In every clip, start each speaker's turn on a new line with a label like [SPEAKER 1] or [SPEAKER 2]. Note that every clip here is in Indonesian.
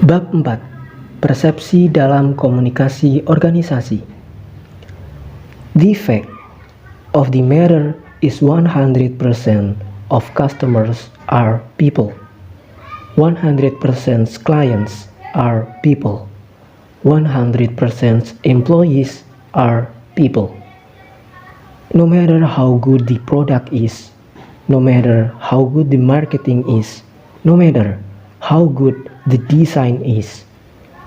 [SPEAKER 1] Bab 4. Persepsi dalam komunikasi organisasi. The fact of the matter is 100% of customers are people. 100% clients are people. 100% employees are people. No matter how good the product is, no matter how good the marketing is, no matter how good the design is,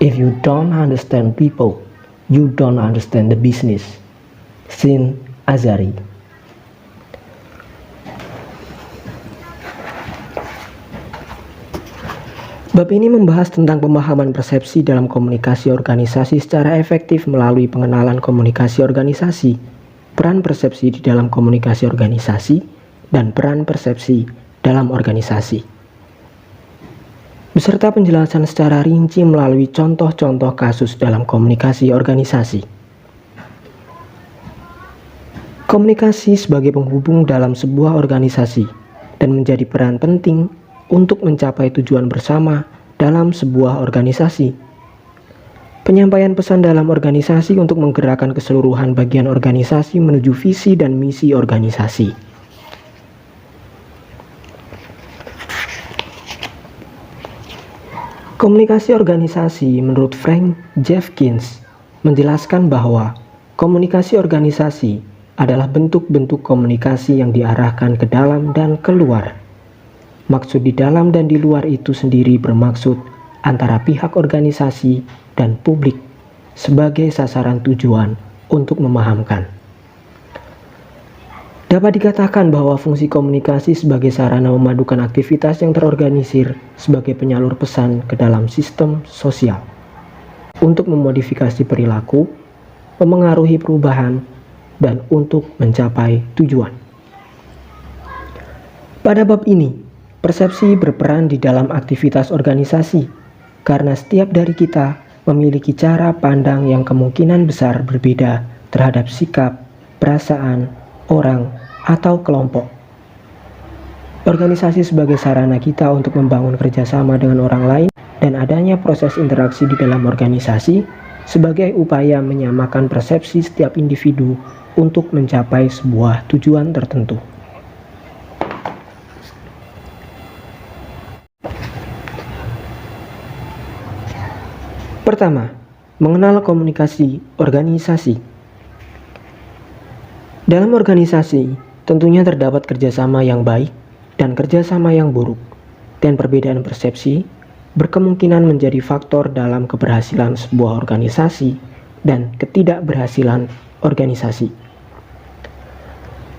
[SPEAKER 1] if you don't understand people, you don't understand the business. Sin Azari. Bab ini membahas tentang pemahaman persepsi dalam komunikasi organisasi secara efektif melalui pengenalan komunikasi organisasi, peran persepsi di dalam komunikasi organisasi, dan peran persepsi dalam organisasi, beserta penjelasan secara rinci melalui contoh-contoh kasus dalam komunikasi organisasi. Komunikasi sebagai penghubung dalam sebuah organisasi dan menjadi peran penting untuk mencapai tujuan bersama dalam sebuah organisasi. Penyampaian pesan dalam organisasi untuk menggerakkan keseluruhan bagian organisasi menuju visi dan misi organisasi. Komunikasi organisasi menurut Frank Jeffkins menjelaskan bahwa komunikasi organisasi adalah bentuk-bentuk komunikasi yang diarahkan ke dalam dan keluar. Maksud di dalam dan di luar itu sendiri bermaksud antara pihak organisasi dan publik sebagai sasaran tujuan untuk memahamkan. Dapat dikatakan bahwa fungsi komunikasi sebagai sarana memadukan aktivitas yang terorganisir sebagai penyalur pesan ke dalam sistem sosial untuk memodifikasi perilaku, memengaruhi perubahan, dan untuk mencapai tujuan. Pada bab ini, persepsi berperan di dalam aktivitas organisasi karena setiap dari kita memiliki cara pandang yang kemungkinan besar berbeda terhadap sikap, perasaan, orang, atau kelompok. Organisasi sebagai sarana kita untuk membangun kerjasama dengan orang lain dan adanya proses interaksi di dalam organisasi sebagai upaya menyamakan persepsi setiap individu untuk mencapai sebuah tujuan tertentu. Pertama, mengenal komunikasi organisasi. Dalam organisasi, tentunya terdapat kerjasama yang baik dan kerjasama yang buruk, dan perbedaan persepsi berkemungkinan menjadi faktor dalam keberhasilan sebuah organisasi dan ketidakberhasilan organisasi.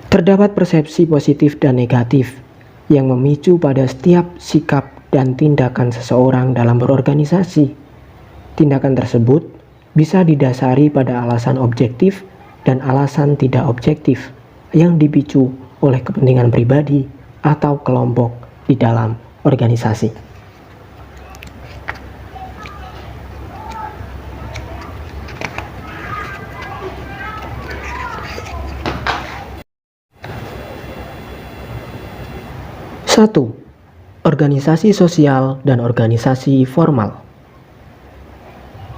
[SPEAKER 1] Terdapat persepsi positif dan negatif yang memicu pada setiap sikap dan tindakan seseorang dalam berorganisasi. Tindakan tersebut bisa didasari pada alasan objektif dan alasan tidak objektif yang dipicu oleh kepentingan pribadi atau kelompok di dalam organisasi. Satu, organisasi sosial dan organisasi formal.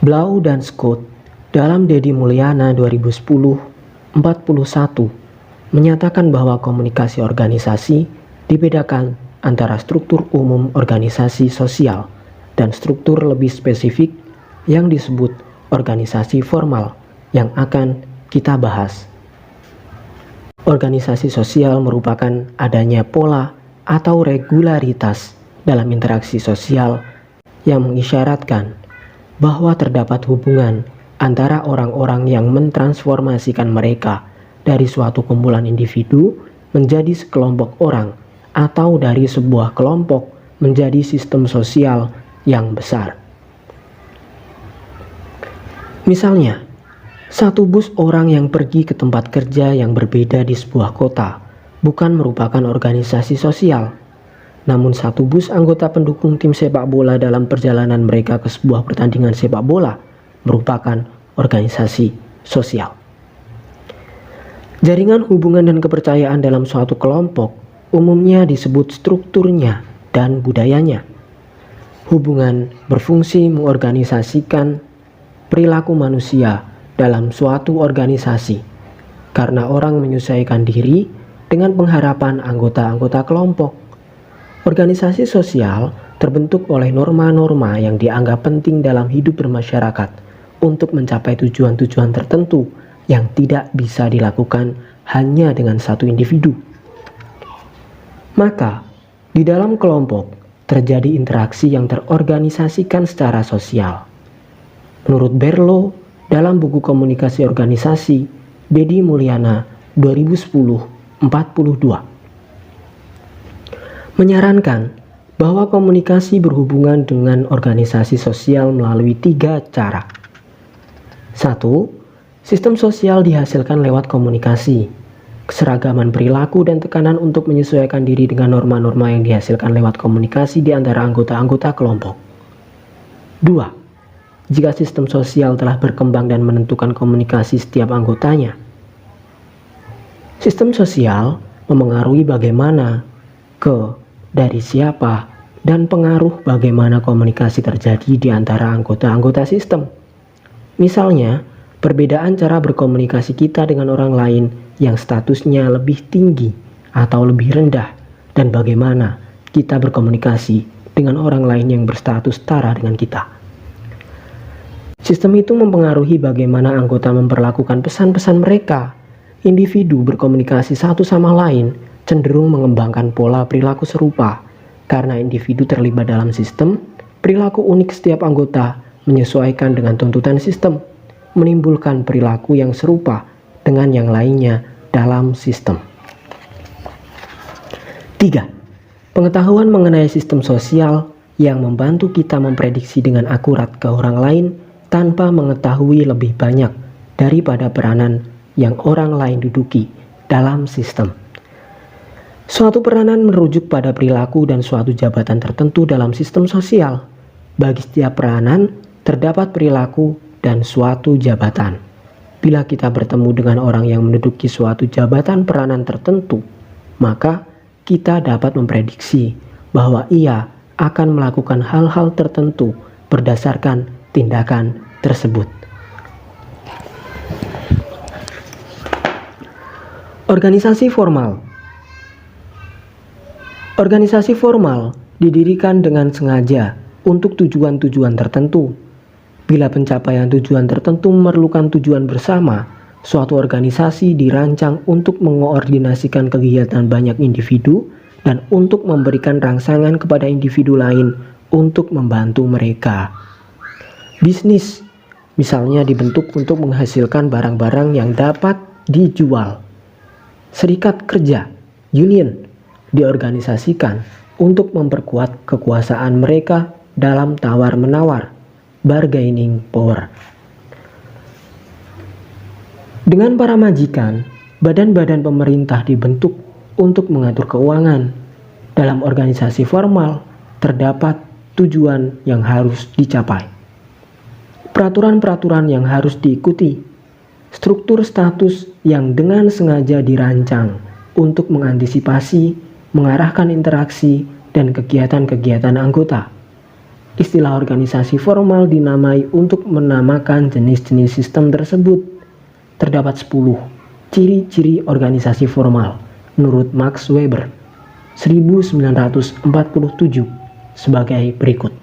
[SPEAKER 1] Blau dan Scott dalam Deddy Mulyana 2010-41 menyatakan bahwa komunikasi organisasi dibedakan antara struktur umum organisasi sosial dan struktur lebih spesifik yang disebut organisasi formal yang akan kita bahas. Organisasi sosial merupakan adanya pola atau regularitas dalam interaksi sosial yang mengisyaratkan bahwa terdapat hubungan antara orang-orang yang mentransformasikan mereka dari suatu kumpulan individu menjadi sekelompok orang atau dari sebuah kelompok menjadi sistem sosial yang besar. Misalnya, satu bus orang yang pergi ke tempat kerja yang berbeda di sebuah kota bukan merupakan organisasi sosial, namun satu bus anggota pendukung tim sepak bola dalam perjalanan mereka ke sebuah pertandingan sepak bola merupakan organisasi sosial. Jaringan hubungan dan kepercayaan dalam suatu kelompok umumnya disebut strukturnya dan budayanya. Hubungan berfungsi mengorganisasikan perilaku manusia dalam suatu organisasi karena orang menyesuaikan diri dengan pengharapan anggota-anggota kelompok. Organisasi sosial terbentuk oleh norma-norma yang dianggap penting dalam hidup bermasyarakat untuk mencapai tujuan-tujuan tertentu yang tidak bisa dilakukan hanya dengan satu individu. Maka, di dalam kelompok terjadi interaksi yang terorganisasikan secara sosial. Menurut Berlo, dalam buku Komunikasi Organisasi, Bedi Mulyana 2010-42, menyarankan bahwa komunikasi berhubungan dengan organisasi sosial melalui 3 cara. 1. Sistem sosial dihasilkan lewat komunikasi, keseragaman perilaku dan tekanan untuk menyesuaikan diri dengan norma-norma yang dihasilkan lewat komunikasi di antara anggota-anggota kelompok. 2. Jika sistem sosial telah berkembang dan menentukan komunikasi setiap anggotanya. Sistem sosial memengaruhi bagaimana, dari siapa, dan pengaruh bagaimana komunikasi terjadi di antara anggota-anggota sistem. Misalnya, perbedaan cara berkomunikasi kita dengan orang lain yang statusnya lebih tinggi atau lebih rendah, dan bagaimana kita berkomunikasi dengan orang lain yang berstatus setara dengan kita. Sistem itu mempengaruhi bagaimana anggota memperlakukan pesan-pesan mereka. Individu berkomunikasi satu sama lain cenderung mengembangkan pola perilaku serupa. Karena individu terlibat dalam sistem, perilaku unik setiap anggota menyesuaikan dengan tuntutan sistem, menimbulkan perilaku yang serupa dengan yang lainnya dalam sistem. 3. Pengetahuan mengenai sistem sosial yang membantu kita memprediksi dengan akurat ke orang lain tanpa mengetahui lebih banyak daripada peranan yang orang lain duduki dalam sistem. Suatu peranan merujuk pada perilaku dan suatu jabatan tertentu dalam sistem sosial. Bagi setiap peranan, terdapat perilaku dan suatu jabatan. Bila kita bertemu dengan orang yang menduduki suatu jabatan peranan tertentu, maka kita dapat memprediksi bahwa ia akan melakukan hal-hal tertentu berdasarkan tindakan tersebut. Organisasi formal. Organisasi formal didirikan dengan sengaja untuk tujuan-tujuan tertentu. Bila pencapaian tujuan tertentu memerlukan tujuan bersama, suatu organisasi dirancang untuk mengoordinasikan kegiatan banyak individu dan untuk memberikan rangsangan kepada individu lain untuk membantu mereka. Bisnis, misalnya, dibentuk untuk menghasilkan barang-barang yang dapat dijual. Serikat kerja, union, diorganisasikan untuk memperkuat kekuasaan mereka dalam tawar-menawar, bargaining power. Dengan para majikan, badan-badan pemerintah dibentuk untuk mengatur keuangan. Dalam organisasi formal, terdapat tujuan yang harus dicapai. Peraturan-peraturan yang harus diikuti, struktur status yang dengan sengaja dirancang untuk mengantisipasi, mengarahkan interaksi, dan kegiatan-kegiatan anggota. Istilah organisasi formal dinamai untuk menamakan jenis-jenis sistem tersebut. Terdapat 10 ciri-ciri organisasi formal menurut Max Weber 1947 sebagai berikut.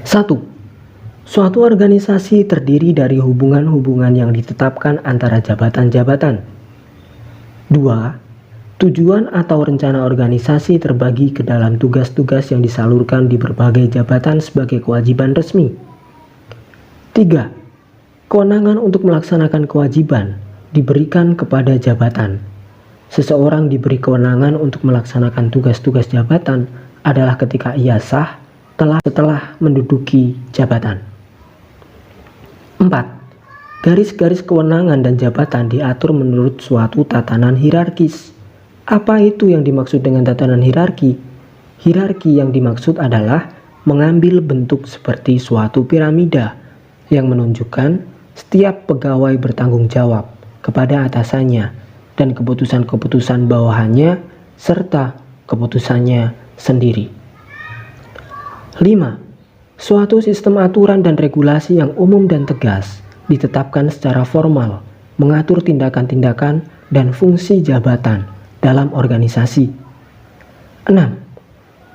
[SPEAKER 1] 1. Suatu organisasi terdiri dari hubungan-hubungan yang ditetapkan antara jabatan-jabatan. 2. Tujuan atau rencana organisasi terbagi ke dalam tugas-tugas yang disalurkan di berbagai jabatan sebagai kewajiban resmi. 3. Kewenangan untuk melaksanakan kewajiban diberikan kepada jabatan. Seseorang diberi kewenangan untuk melaksanakan tugas-tugas jabatan adalah ketika ia sah setelah menduduki jabatan. 4. Garis-garis kewenangan dan jabatan diatur menurut suatu tatanan hierarkis. Apa itu yang dimaksud dengan tatanan hierarki? Hierarki yang dimaksud adalah mengambil bentuk seperti suatu piramida yang menunjukkan setiap pegawai bertanggung jawab kepada atasannya dan keputusan-keputusan bawahannya serta keputusannya sendiri. 5. Suatu sistem aturan dan regulasi yang umum dan tegas ditetapkan secara formal, mengatur tindakan-tindakan dan fungsi jabatan dalam organisasi. 6.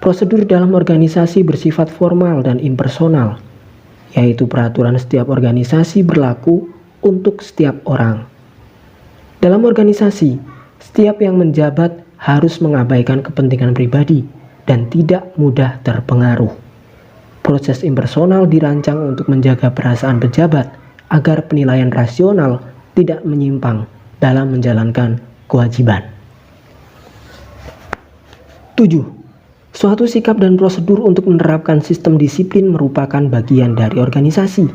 [SPEAKER 1] Prosedur dalam organisasi bersifat formal dan impersonal, yaitu peraturan setiap organisasi berlaku untuk setiap orang. Dalam organisasi, setiap yang menjabat harus mengabaikan kepentingan pribadi dan tidak mudah terpengaruh. Proses impersonal dirancang untuk menjaga perasaan pejabat agar penilaian rasional tidak menyimpang dalam menjalankan kewajiban. 7. Suatu sikap dan prosedur untuk menerapkan sistem disiplin merupakan bagian dari organisasi.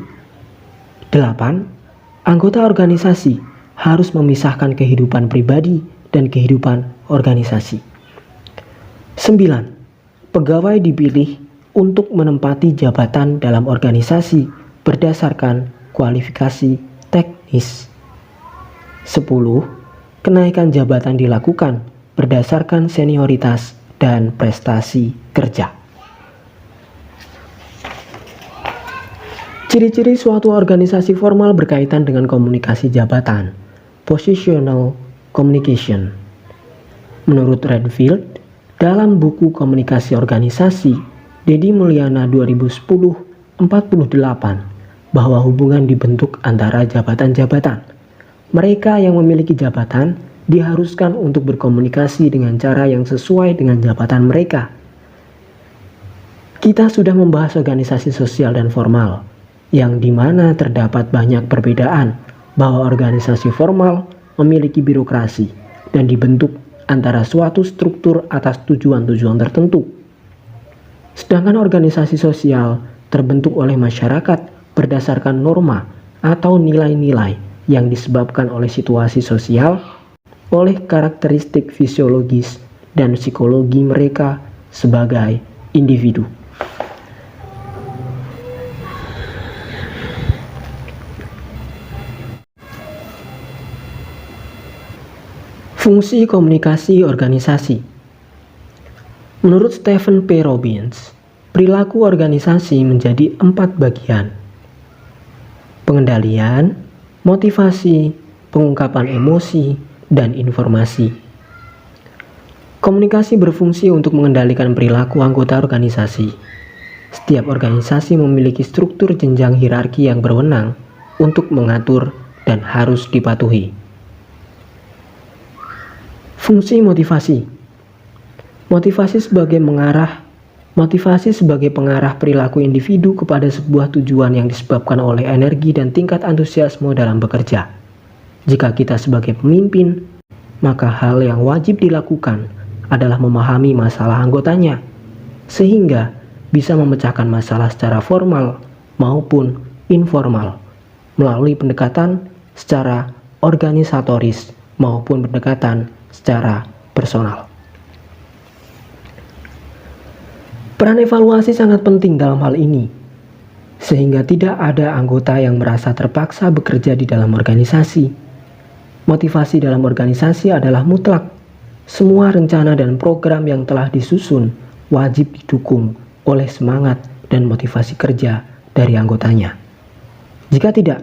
[SPEAKER 1] 8. Anggota organisasi harus memisahkan kehidupan pribadi dan kehidupan organisasi. 9. Pegawai dipilih untuk menempati jabatan dalam organisasi berdasarkan kualifikasi teknis. 10. Kenaikan jabatan dilakukan berdasarkan senioritas dan prestasi kerja. Ciri-ciri suatu organisasi formal berkaitan dengan komunikasi jabatan, positional communication. Menurut Redfield, dalam buku Komunikasi Organisasi, Dedi Mulyana 2010-48, bahwa hubungan dibentuk antara jabatan-jabatan. Mereka yang memiliki jabatan diharuskan untuk berkomunikasi dengan cara yang sesuai dengan jabatan mereka. Kita sudah membahas organisasi sosial dan formal, yang dimana terdapat banyak perbedaan, bahwa organisasi formal memiliki birokrasi dan dibentuk antara suatu struktur atas tujuan-tujuan tertentu. Sedangkan organisasi sosial terbentuk oleh masyarakat berdasarkan norma atau nilai-nilai yang disebabkan oleh situasi sosial, oleh karakteristik fisiologis dan psikologi mereka sebagai individu. Fungsi komunikasi organisasi. Menurut Stephen P. Robbins, perilaku organisasi menjadi 4 bagian: pengendalian, motivasi, pengungkapan emosi, dan informasi. Komunikasi berfungsi untuk mengendalikan perilaku anggota organisasi. Setiap organisasi memiliki struktur jenjang hierarki yang berwenang untuk mengatur dan harus dipatuhi. Fungsi motivasi. Motivasi sebagai pengarah perilaku individu kepada sebuah tujuan yang disebabkan oleh energi dan tingkat antusiasme dalam bekerja. Jika kita sebagai pemimpin, maka hal yang wajib dilakukan adalah memahami masalah anggotanya, sehingga bisa memecahkan masalah secara formal maupun informal, melalui pendekatan secara organisatoris maupun pendekatan secara personal. Peran evaluasi sangat penting dalam hal ini, sehingga tidak ada anggota yang merasa terpaksa bekerja di dalam organisasi. Motivasi dalam organisasi adalah mutlak. Semua rencana dan program yang telah disusun wajib didukung oleh semangat dan motivasi kerja dari anggotanya. Jika tidak,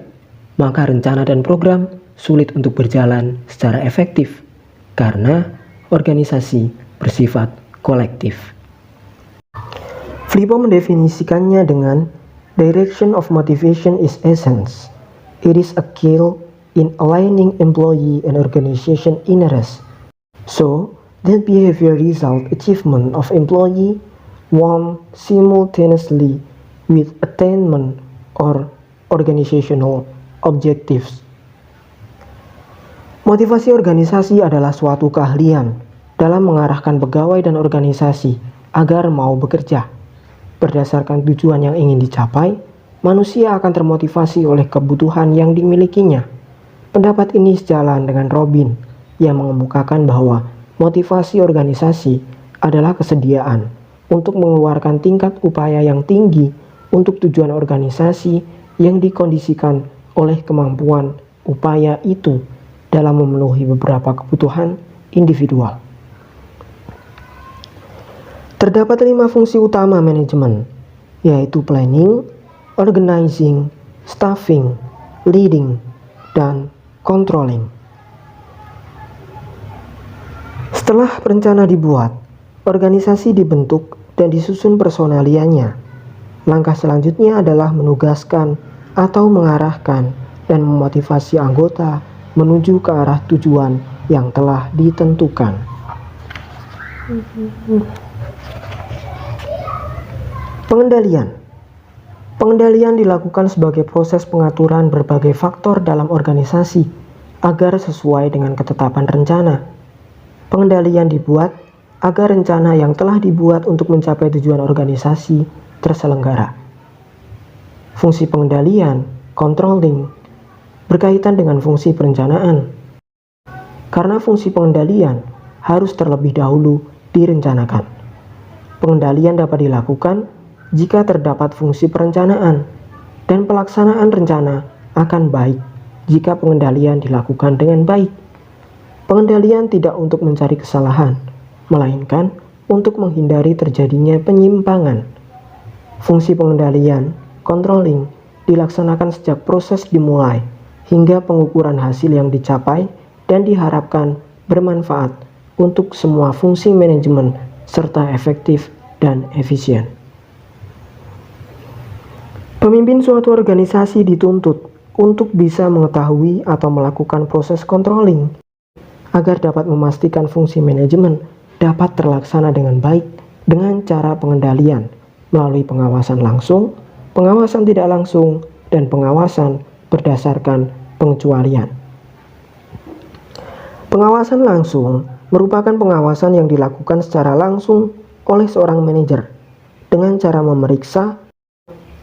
[SPEAKER 1] maka rencana dan program sulit untuk berjalan secara efektif, karena organisasi bersifat kolektif. Flippo mendefinisikannya dengan direction of motivation is essence. It is a key in aligning employee and organization interests, so that behavior result achievement of employee one simultaneously with attainment or organizational objectives. Motivasi organisasi adalah suatu keahlian dalam mengarahkan pegawai dan organisasi agar mau bekerja. Berdasarkan tujuan yang ingin dicapai, manusia akan termotivasi oleh kebutuhan yang dimilikinya. Pendapat ini sejalan dengan Robin yang mengemukakan bahwa motivasi organisasi adalah kesediaan untuk mengeluarkan tingkat upaya yang tinggi untuk tujuan organisasi yang dikondisikan oleh kemampuan upaya itu dalam memenuhi beberapa kebutuhan individual. Terdapat 5 fungsi utama manajemen yaitu planning, organizing, staffing, leading, dan controlling. Setelah rencana dibuat, organisasi dibentuk dan disusun personaliannya. Langkah selanjutnya adalah menugaskan atau mengarahkan dan memotivasi anggota menuju ke arah tujuan yang telah ditentukan. Pengendalian. Pengendalian dilakukan sebagai proses pengaturan berbagai faktor dalam organisasi agar sesuai dengan ketetapan rencana. Pengendalian dibuat agar rencana yang telah dibuat untuk mencapai tujuan organisasi terselenggara. Fungsi pengendalian, controlling, berkaitan dengan fungsi perencanaan. Karena fungsi pengendalian harus terlebih dahulu direncanakan. Pengendalian dapat dilakukan jika terdapat fungsi perencanaan, dan pelaksanaan rencana akan baik jika pengendalian dilakukan dengan baik. Pengendalian tidak untuk mencari kesalahan, melainkan untuk menghindari terjadinya penyimpangan. Fungsi pengendalian, controlling, dilaksanakan sejak proses dimulai hingga pengukuran hasil yang dicapai dan diharapkan bermanfaat untuk semua fungsi manajemen serta efektif dan efisien. Pemimpin suatu organisasi dituntut untuk bisa mengetahui atau melakukan proses controlling agar dapat memastikan fungsi manajemen dapat terlaksana dengan baik dengan cara pengendalian melalui pengawasan langsung, pengawasan tidak langsung, dan pengawasan berdasarkan pengecualian. Pengawasan langsung merupakan pengawasan yang dilakukan secara langsung oleh seorang manajer dengan cara memeriksa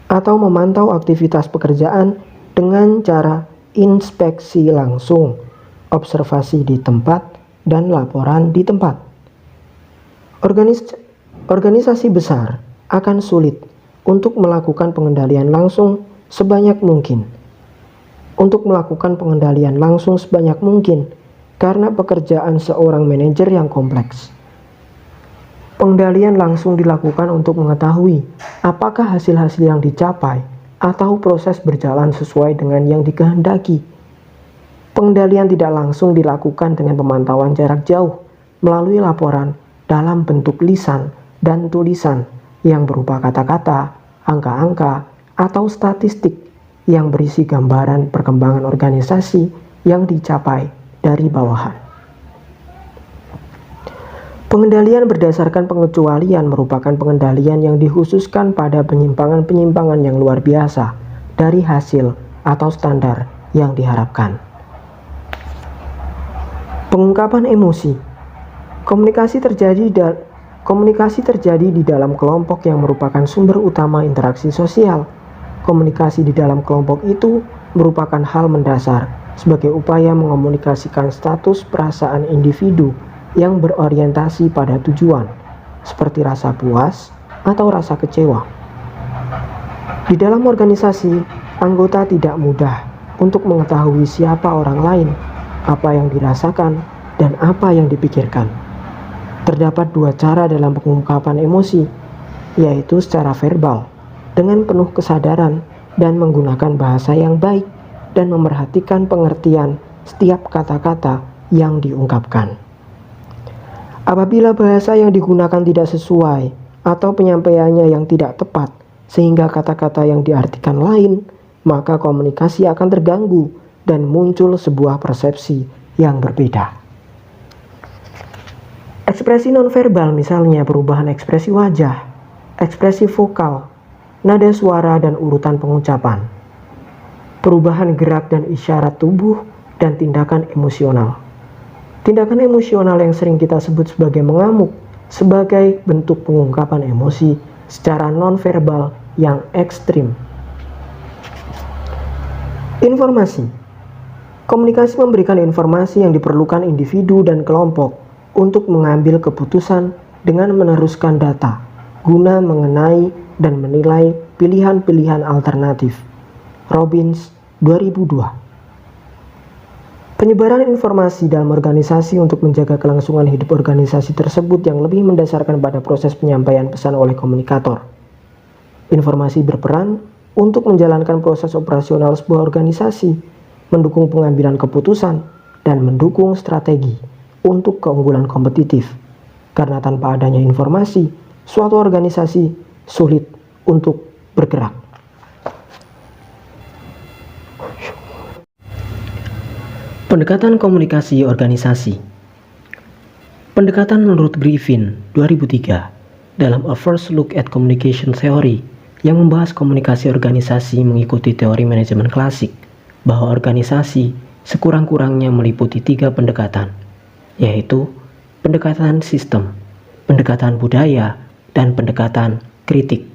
[SPEAKER 1] atau memantau aktivitas pekerjaan dengan cara inspeksi langsung, observasi di tempat, dan laporan di tempat. Organisasi besar akan sulit untuk melakukan pengendalian langsung sebanyak mungkin. Untuk melakukan pengendalian langsung sebanyak mungkin karena pekerjaan seorang manajer yang kompleks. Pengendalian langsung dilakukan untuk mengetahui apakah hasil-hasil yang dicapai atau proses berjalan sesuai dengan yang dikehendaki. Pengendalian tidak langsung dilakukan dengan pemantauan jarak jauh melalui laporan dalam bentuk lisan dan tulisan yang berupa kata-kata, angka-angka, atau statistik yang berisi gambaran perkembangan organisasi yang dicapai dari bawahan. Pengendalian berdasarkan pengecualian merupakan pengendalian yang dikhususkan pada penyimpangan-penyimpangan yang luar biasa dari hasil atau standar yang diharapkan. Pengungkapan emosi. Komunikasi terjadi di dalam kelompok yang merupakan sumber utama interaksi sosial. Komunikasi di dalam kelompok itu merupakan hal mendasar sebagai upaya mengomunikasikan status perasaan individu yang berorientasi pada tujuan, seperti rasa puas atau rasa kecewa. Di dalam organisasi, anggota tidak mudah untuk mengetahui siapa orang lain, apa yang dirasakan, dan apa yang dipikirkan. Terdapat dua cara dalam pengungkapan emosi, yaitu secara verbal, dengan penuh kesadaran dan menggunakan bahasa yang baik dan memerhatikan pengertian setiap kata-kata yang diungkapkan. Apabila bahasa yang digunakan tidak sesuai atau penyampaiannya yang tidak tepat sehingga kata-kata yang diartikan lain, maka komunikasi akan terganggu dan muncul sebuah persepsi yang berbeda. Ekspresi nonverbal misalnya perubahan ekspresi wajah, ekspresi vokal, nada suara dan urutan pengucapan, perubahan gerak dan isyarat tubuh, dan tindakan emosional. Tindakan emosional yang sering kita sebut sebagai mengamuk sebagai bentuk pengungkapan emosi secara nonverbal yang ekstrim. Informasi. Komunikasi memberikan informasi yang diperlukan individu dan kelompok untuk mengambil keputusan dengan meneruskan data guna mengenai dan menilai pilihan-pilihan alternatif. Robbins, 2002. Penyebaran informasi dalam organisasi untuk menjaga kelangsungan hidup organisasi tersebut yang lebih mendasarkan pada proses penyampaian pesan oleh komunikator. Informasi berperan untuk menjalankan proses operasional sebuah organisasi, mendukung pengambilan keputusan, dan mendukung strategi untuk keunggulan kompetitif. Karena tanpa adanya informasi, suatu organisasi sulit untuk bergerak. Pendekatan komunikasi organisasi. Pendekatan menurut Griffin 2003 dalam A First Look at Communication Theory yang membahas komunikasi organisasi mengikuti teori manajemen klasik, bahwa organisasi sekurang-kurangnya meliputi 3 pendekatan, yaitu pendekatan sistem, pendekatan budaya, dan pendekatan kritik.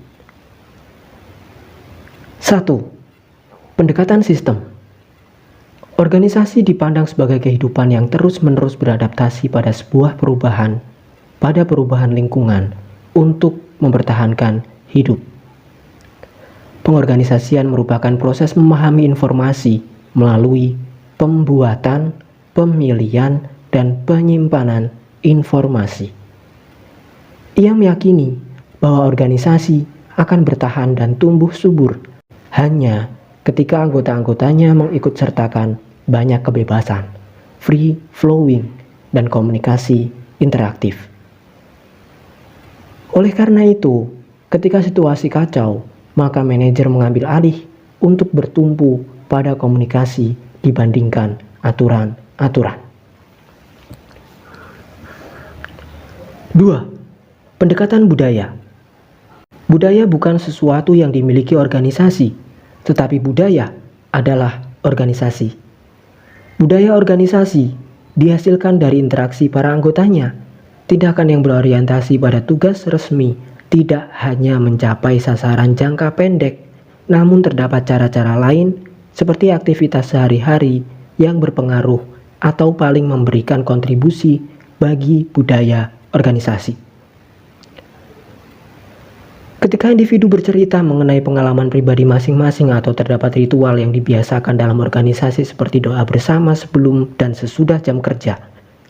[SPEAKER 1] 1. Pendekatan sistem. Organisasi dipandang sebagai kehidupan yang terus-menerus beradaptasi pada sebuah perubahan, pada perubahan lingkungan untuk mempertahankan hidup. Pengorganisasian merupakan proses memahami informasi melalui pembuatan, pemilihan, dan penyimpanan informasi. Ia meyakini bahwa organisasi akan bertahan dan tumbuh subur hanya ketika anggota-anggotanya mengikut sertakan banyak kebebasan, free flowing, dan komunikasi interaktif. Oleh karena itu, ketika situasi kacau, maka manajer mengambil alih untuk bertumpu pada komunikasi dibandingkan aturan-aturan. 2. Pendekatan budaya. Budaya bukan sesuatu yang dimiliki organisasi, tetapi budaya adalah organisasi. Budaya organisasi dihasilkan dari interaksi para anggotanya. Tindakan yang berorientasi pada tugas resmi tidak hanya mencapai sasaran jangka pendek, namun terdapat cara-cara lain seperti aktivitas sehari-hari yang berpengaruh atau paling memberikan kontribusi bagi budaya organisasi. Ketika individu bercerita mengenai pengalaman pribadi masing-masing atau terdapat ritual yang dibiasakan dalam organisasi seperti doa bersama sebelum dan sesudah jam kerja,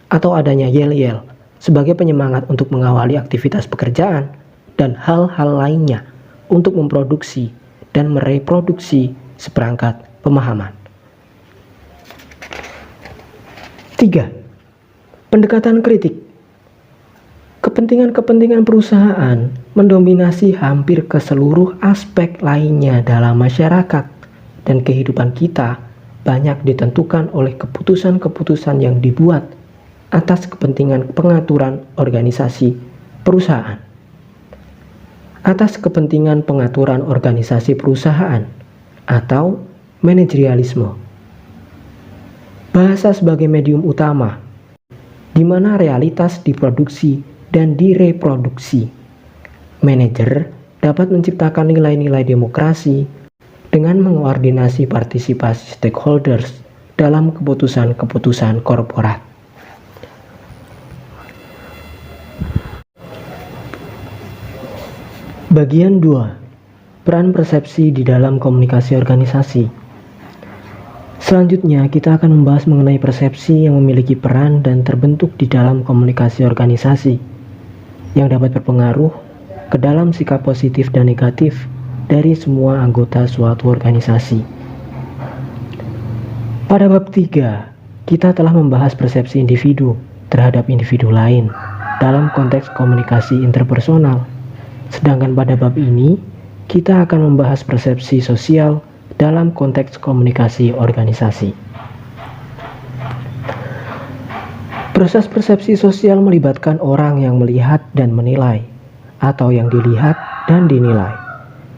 [SPEAKER 1] atau adanya yel-yel sebagai penyemangat untuk mengawali aktivitas pekerjaan dan hal-hal lainnya untuk memproduksi dan mereproduksi seperangkat pemahaman. 3. Pendekatan kritik. Kepentingan-kepentingan perusahaan mendominasi hampir ke seluruh aspek lainnya dalam masyarakat, dan kehidupan kita banyak ditentukan oleh keputusan-keputusan yang dibuat atas kepentingan pengaturan organisasi perusahaan. Atas kepentingan pengaturan organisasi perusahaan atau manajerialisme. Bahasa sebagai medium utama, di mana realitas diproduksi dan direproduksi. Manajer dapat menciptakan nilai-nilai demokrasi dengan mengkoordinasi partisipasi stakeholders dalam keputusan-keputusan korporat. Bagian 2. Peran persepsi di dalam komunikasi organisasi. Selanjutnya, kita akan membahas mengenai persepsi yang memiliki peran dan terbentuk di dalam komunikasi organisasi, yang dapat berpengaruh ke dalam sikap positif dan negatif dari semua anggota suatu organisasi. Pada bab 3, kita telah membahas persepsi individu terhadap individu lain dalam konteks komunikasi interpersonal. Sedangkan pada bab ini, kita akan membahas persepsi sosial dalam konteks komunikasi organisasi. Proses persepsi sosial melibatkan orang yang melihat dan menilai, atau yang dilihat dan dinilai.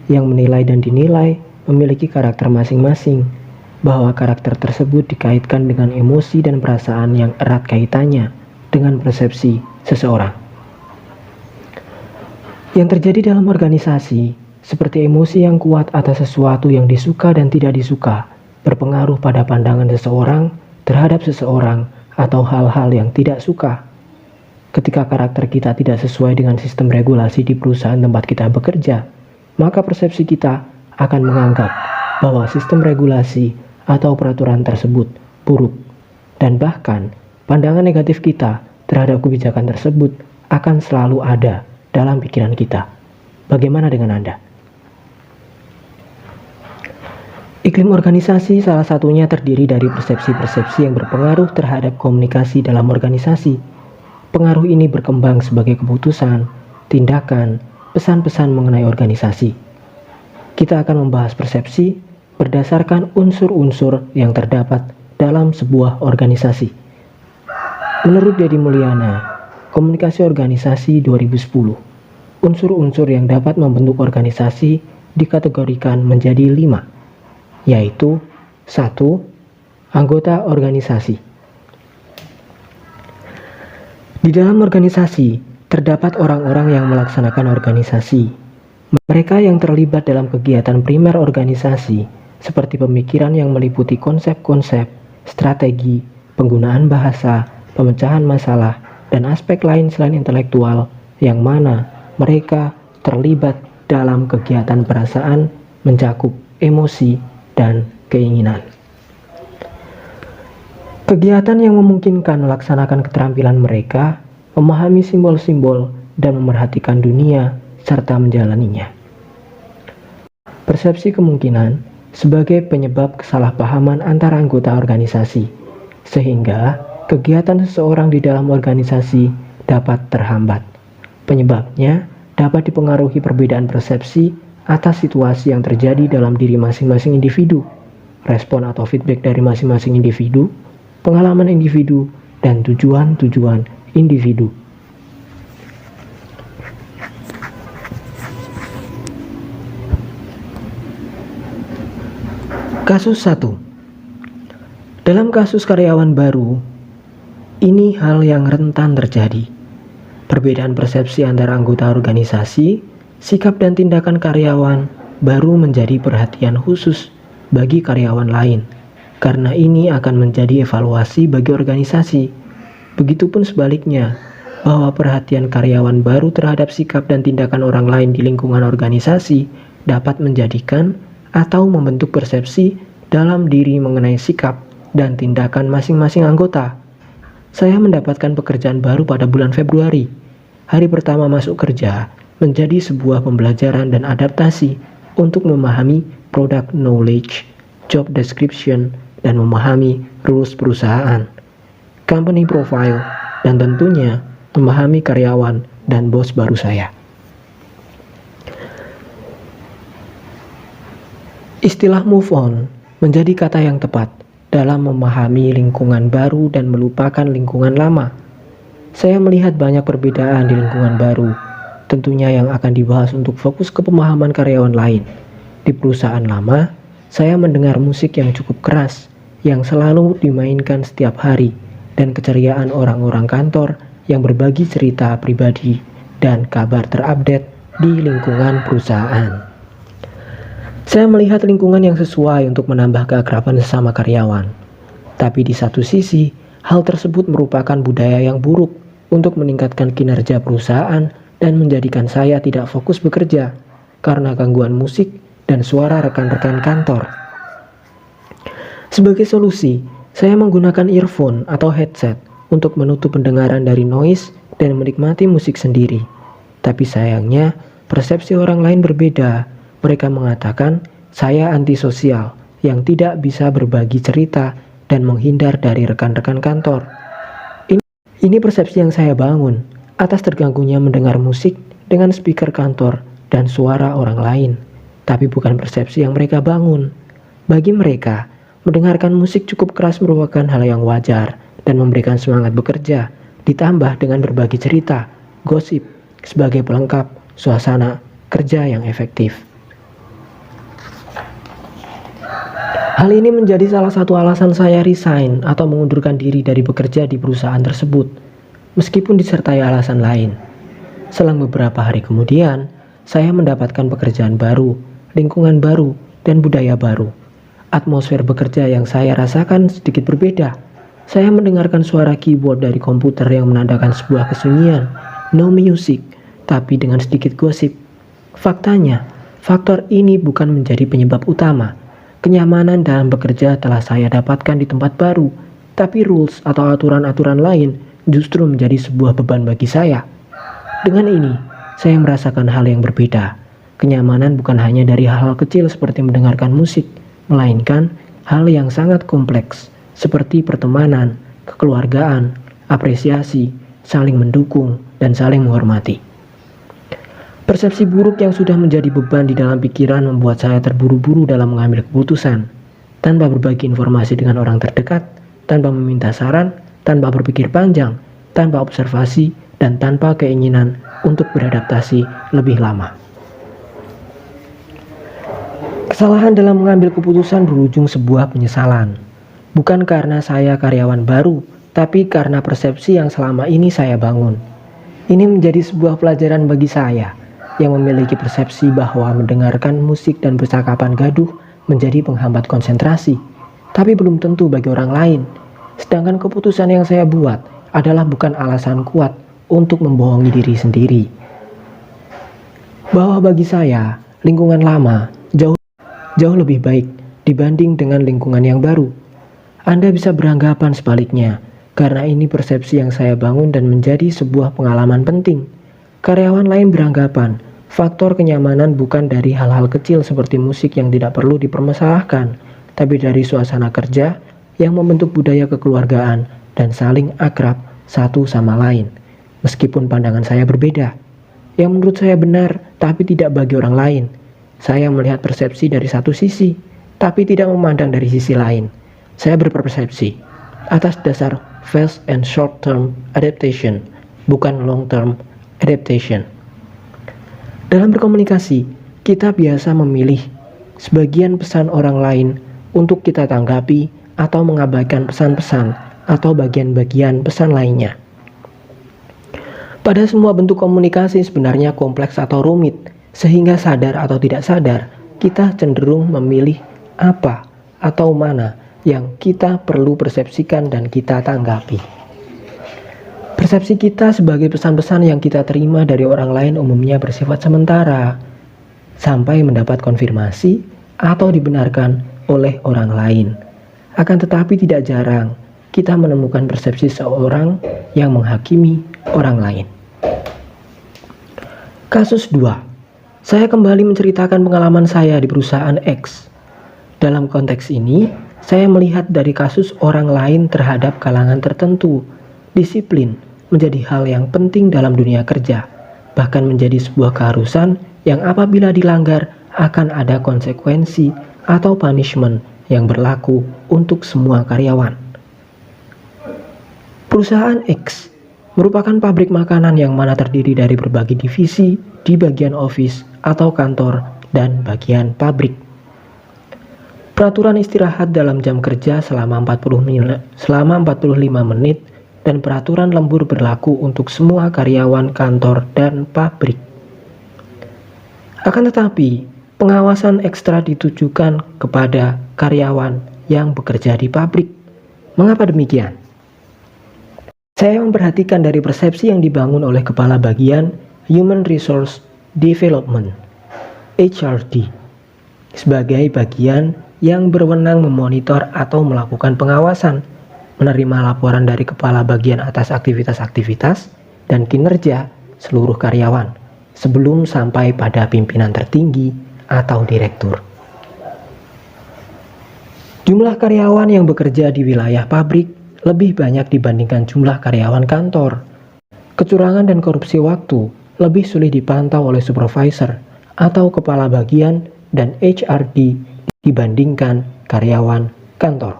[SPEAKER 1] Yang menilai dan dinilai memiliki karakter masing-masing, bahwa karakter tersebut dikaitkan dengan emosi dan perasaan yang erat kaitannya dengan persepsi seseorang. Yang terjadi dalam organisasi, seperti emosi yang kuat atas sesuatu yang disuka dan tidak disuka, berpengaruh pada pandangan seseorang terhadap seseorang atau hal-hal yang tidak suka. Ketika karakter kita tidak sesuai dengan sistem regulasi di perusahaan tempat kita bekerja, maka persepsi kita akan menganggap bahwa sistem regulasi atau peraturan tersebut buruk, dan bahkan pandangan negatif kita terhadap kebijakan tersebut akan selalu ada dalam pikiran kita. Bagaimana dengan Anda? Iklim organisasi salah satunya terdiri dari persepsi-persepsi yang berpengaruh terhadap komunikasi dalam organisasi. Pengaruh ini berkembang sebagai keputusan, tindakan, pesan-pesan mengenai organisasi. Kita akan membahas persepsi berdasarkan unsur-unsur yang terdapat dalam sebuah organisasi. Menurut Deddy Mulyana, Komunikasi Organisasi 2010, unsur-unsur yang dapat membentuk organisasi dikategorikan menjadi 5, yaitu 1. Anggota organisasi. Di dalam organisasi, terdapat orang-orang yang melaksanakan organisasi. Mereka yang terlibat dalam kegiatan primer organisasi, seperti pemikiran yang meliputi konsep-konsep, strategi, penggunaan bahasa, pemecahan masalah, dan aspek lain selain intelektual, yang mana mereka terlibat dalam kegiatan perasaan, mencakup emosi, dan keinginan. Kegiatan yang memungkinkan melaksanakan keterampilan mereka, memahami simbol-simbol, dan memerhatikan dunia, serta menjalaninya. Persepsi kemungkinan sebagai penyebab kesalahpahaman antara anggota organisasi, sehingga kegiatan seseorang di dalam organisasi dapat terhambat. Penyebabnya dapat dipengaruhi perbedaan persepsi atas situasi yang terjadi dalam diri masing-masing individu, respon atau feedback dari masing-masing individu, pengalaman individu, dan tujuan-tujuan individu. Kasus 1. Dalam kasus karyawan baru, ini hal yang rentan terjadi. Perbedaan persepsi antara anggota organisasi, sikap dan tindakan karyawan baru menjadi perhatian khusus bagi karyawan lain, karena ini akan menjadi evaluasi bagi organisasi. Begitupun sebaliknya, bahwa perhatian karyawan baru terhadap sikap dan tindakan orang lain di lingkungan organisasi dapat menjadikan atau membentuk persepsi dalam diri mengenai sikap dan tindakan masing-masing anggota. Saya mendapatkan pekerjaan baru pada bulan Februari. Hari pertama masuk kerja menjadi sebuah pembelajaran dan adaptasi untuk memahami product knowledge, job description, dan memahami rules perusahaan, company profile, dan tentunya memahami karyawan dan bos baru saya. Istilah move on menjadi kata yang tepat dalam memahami lingkungan baru dan melupakan lingkungan lama. Saya melihat banyak perbedaan di lingkungan baru, tentunya yang akan dibahas untuk fokus ke pemahaman karyawan lain. Di perusahaan lama, saya mendengar musik yang cukup keras, yang selalu dimainkan setiap hari, dan keceriaan orang-orang kantor yang berbagi cerita pribadi dan kabar terupdate di lingkungan perusahaan. Saya melihat lingkungan yang sesuai untuk menambah keakraban sesama karyawan. Tapi di satu sisi, hal tersebut merupakan budaya yang buruk untuk meningkatkan kinerja perusahaan dan menjadikan saya tidak fokus bekerja karena gangguan musik dan suara rekan-rekan kantor. Sebagai solusi, saya menggunakan earphone atau headset untuk menutup pendengaran dari noise dan menikmati musik sendiri. Tapi sayangnya, persepsi orang lain berbeda. Mereka mengatakan saya antisosial yang tidak bisa berbagi cerita dan menghindar dari rekan-rekan kantor. Ini persepsi yang saya bangun atas terganggunya mendengar musik dengan speaker kantor dan suara orang lain. Tapi bukan persepsi yang mereka bangun. Bagi mereka, mendengarkan musik cukup keras merupakan hal yang wajar dan memberikan semangat bekerja, ditambah dengan berbagi cerita, gosip, sebagai pelengkap suasana kerja yang efektif. Hal ini menjadi salah satu alasan saya resign atau mengundurkan diri dari bekerja di perusahaan tersebut, meskipun disertai alasan lain. Selang beberapa hari kemudian, saya mendapatkan pekerjaan baru, lingkungan baru, dan budaya baru. Atmosfer bekerja yang saya rasakan sedikit berbeda. Saya mendengarkan suara keyboard dari komputer yang menandakan sebuah kesunyian, no music, tapi dengan sedikit gosip. Faktanya, faktor ini bukan menjadi penyebab utama. Kenyamanan dalam bekerja telah saya dapatkan di tempat baru, tapi rules atau aturan-aturan lain justru menjadi sebuah beban bagi saya. Dengan ini, saya merasakan hal yang berbeda. Kenyamanan bukan hanya dari hal-hal kecil seperti mendengarkan musik, melainkan hal yang sangat kompleks seperti pertemanan, kekeluargaan, apresiasi, saling mendukung, dan saling menghormati. Persepsi buruk yang sudah menjadi beban di dalam pikiran membuat saya terburu-buru dalam mengambil keputusan, tanpa berbagi informasi dengan orang terdekat, tanpa meminta saran, tanpa berpikir panjang, tanpa observasi, dan tanpa keinginan untuk beradaptasi lebih lama. Kesalahan dalam mengambil keputusan berujung sebuah penyesalan, bukan karena saya karyawan baru, tapi karena persepsi yang selama ini saya bangun. Ini menjadi sebuah pelajaran bagi saya yang memiliki persepsi bahwa mendengarkan musik dan percakapan gaduh menjadi penghambat konsentrasi, tapi belum tentu bagi orang lain. Sedangkan keputusan yang saya buat adalah bukan alasan kuat untuk membohongi diri sendiri. Bahwa bagi saya, lingkungan lama jauh lebih baik dibanding dengan lingkungan yang baru. Anda bisa beranggapan sebaliknya, karena ini persepsi yang saya bangun dan menjadi sebuah pengalaman penting. Karyawan lain beranggapan, faktor kenyamanan bukan dari hal-hal kecil seperti musik yang tidak perlu dipermasalahkan, tapi dari suasana kerja yang membentuk budaya kekeluargaan dan saling akrab satu sama lain. Meskipun pandangan saya berbeda, yang menurut saya benar tapi tidak bagi orang lain. Saya melihat persepsi dari satu sisi, tapi tidak memandang dari sisi lain. Saya berpersepsi atas dasar fast and short term adaptation, bukan long term adaptation. Dalam berkomunikasi, kita biasa memilih sebagian pesan orang lain untuk kita tanggapi atau mengabaikan pesan-pesan atau bagian-bagian pesan lainnya. Pada semua bentuk komunikasi sebenarnya kompleks atau rumit, sehingga sadar atau tidak sadar, kita cenderung memilih apa atau mana yang kita perlu persepsikan dan kita tanggapi. Persepsi kita sebagai pesan-pesan yang kita terima dari orang lain umumnya bersifat sementara, sampai mendapat konfirmasi atau dibenarkan oleh orang lain. Akan tetapi tidak jarang kita menemukan persepsi seorang yang menghakimi orang lain. Kasus 2. Saya kembali menceritakan pengalaman saya di perusahaan X. Dalam konteks ini, saya melihat dari kasus orang lain terhadap kalangan tertentu. Disiplin menjadi hal yang penting dalam dunia kerja, bahkan menjadi sebuah keharusan yang apabila dilanggar akan ada konsekuensi atau punishment yang berlaku untuk semua karyawan. Perusahaan X merupakan pabrik makanan yang mana terdiri dari berbagai divisi di bagian office atau kantor dan bagian pabrik. Peraturan istirahat dalam jam kerja selama 45 menit dan peraturan lembur berlaku untuk semua karyawan kantor dan pabrik. Akan tetapi, pengawasan ekstra ditujukan kepada karyawan yang bekerja di pabrik. Mengapa demikian? Saya memperhatikan dari persepsi yang dibangun oleh Kepala Bagian Human Resource Development (HRD) sebagai bagian yang berwenang memonitor atau melakukan pengawasan, menerima laporan dari kepala bagian atas aktivitas-aktivitas dan kinerja seluruh karyawan sebelum sampai pada pimpinan tertinggi atau direktur. Jumlah karyawan yang bekerja di wilayah pabrik lebih banyak dibandingkan jumlah karyawan kantor. Kecurangan dan korupsi waktu lebih sulit dipantau oleh supervisor atau kepala bagian dan HRD dibandingkan karyawan kantor.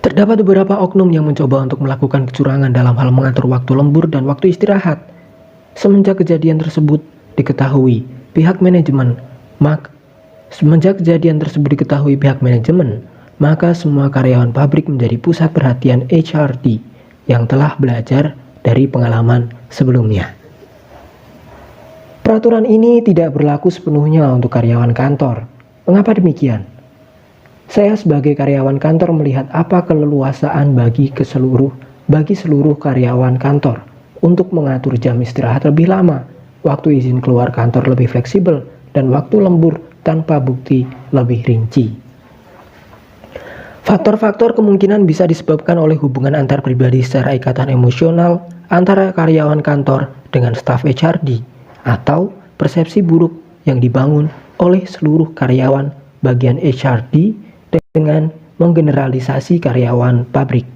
[SPEAKER 1] Terdapat beberapa oknum yang mencoba untuk melakukan kecurangan dalam hal mengatur waktu lembur dan waktu istirahat. Semenjak kejadian tersebut diketahui pihak manajemen, maka semua karyawan pabrik menjadi pusat perhatian HRD yang telah belajar dari pengalaman sebelumnya. Peraturan ini tidak berlaku sepenuhnya untuk karyawan kantor. Mengapa demikian? Saya sebagai karyawan kantor melihat apa keleluasaan bagi seluruh karyawan kantor untuk mengatur jam istirahat lebih lama, waktu izin keluar kantor lebih fleksibel, dan waktu lembur tanpa bukti lebih rinci. Faktor-faktor kemungkinan bisa disebabkan oleh hubungan antar pribadi secara ikatan emosional antara karyawan kantor dengan staf HRD, atau persepsi buruk yang dibangun oleh seluruh karyawan bagian HRD dengan menggeneralisasi karyawan pabrik.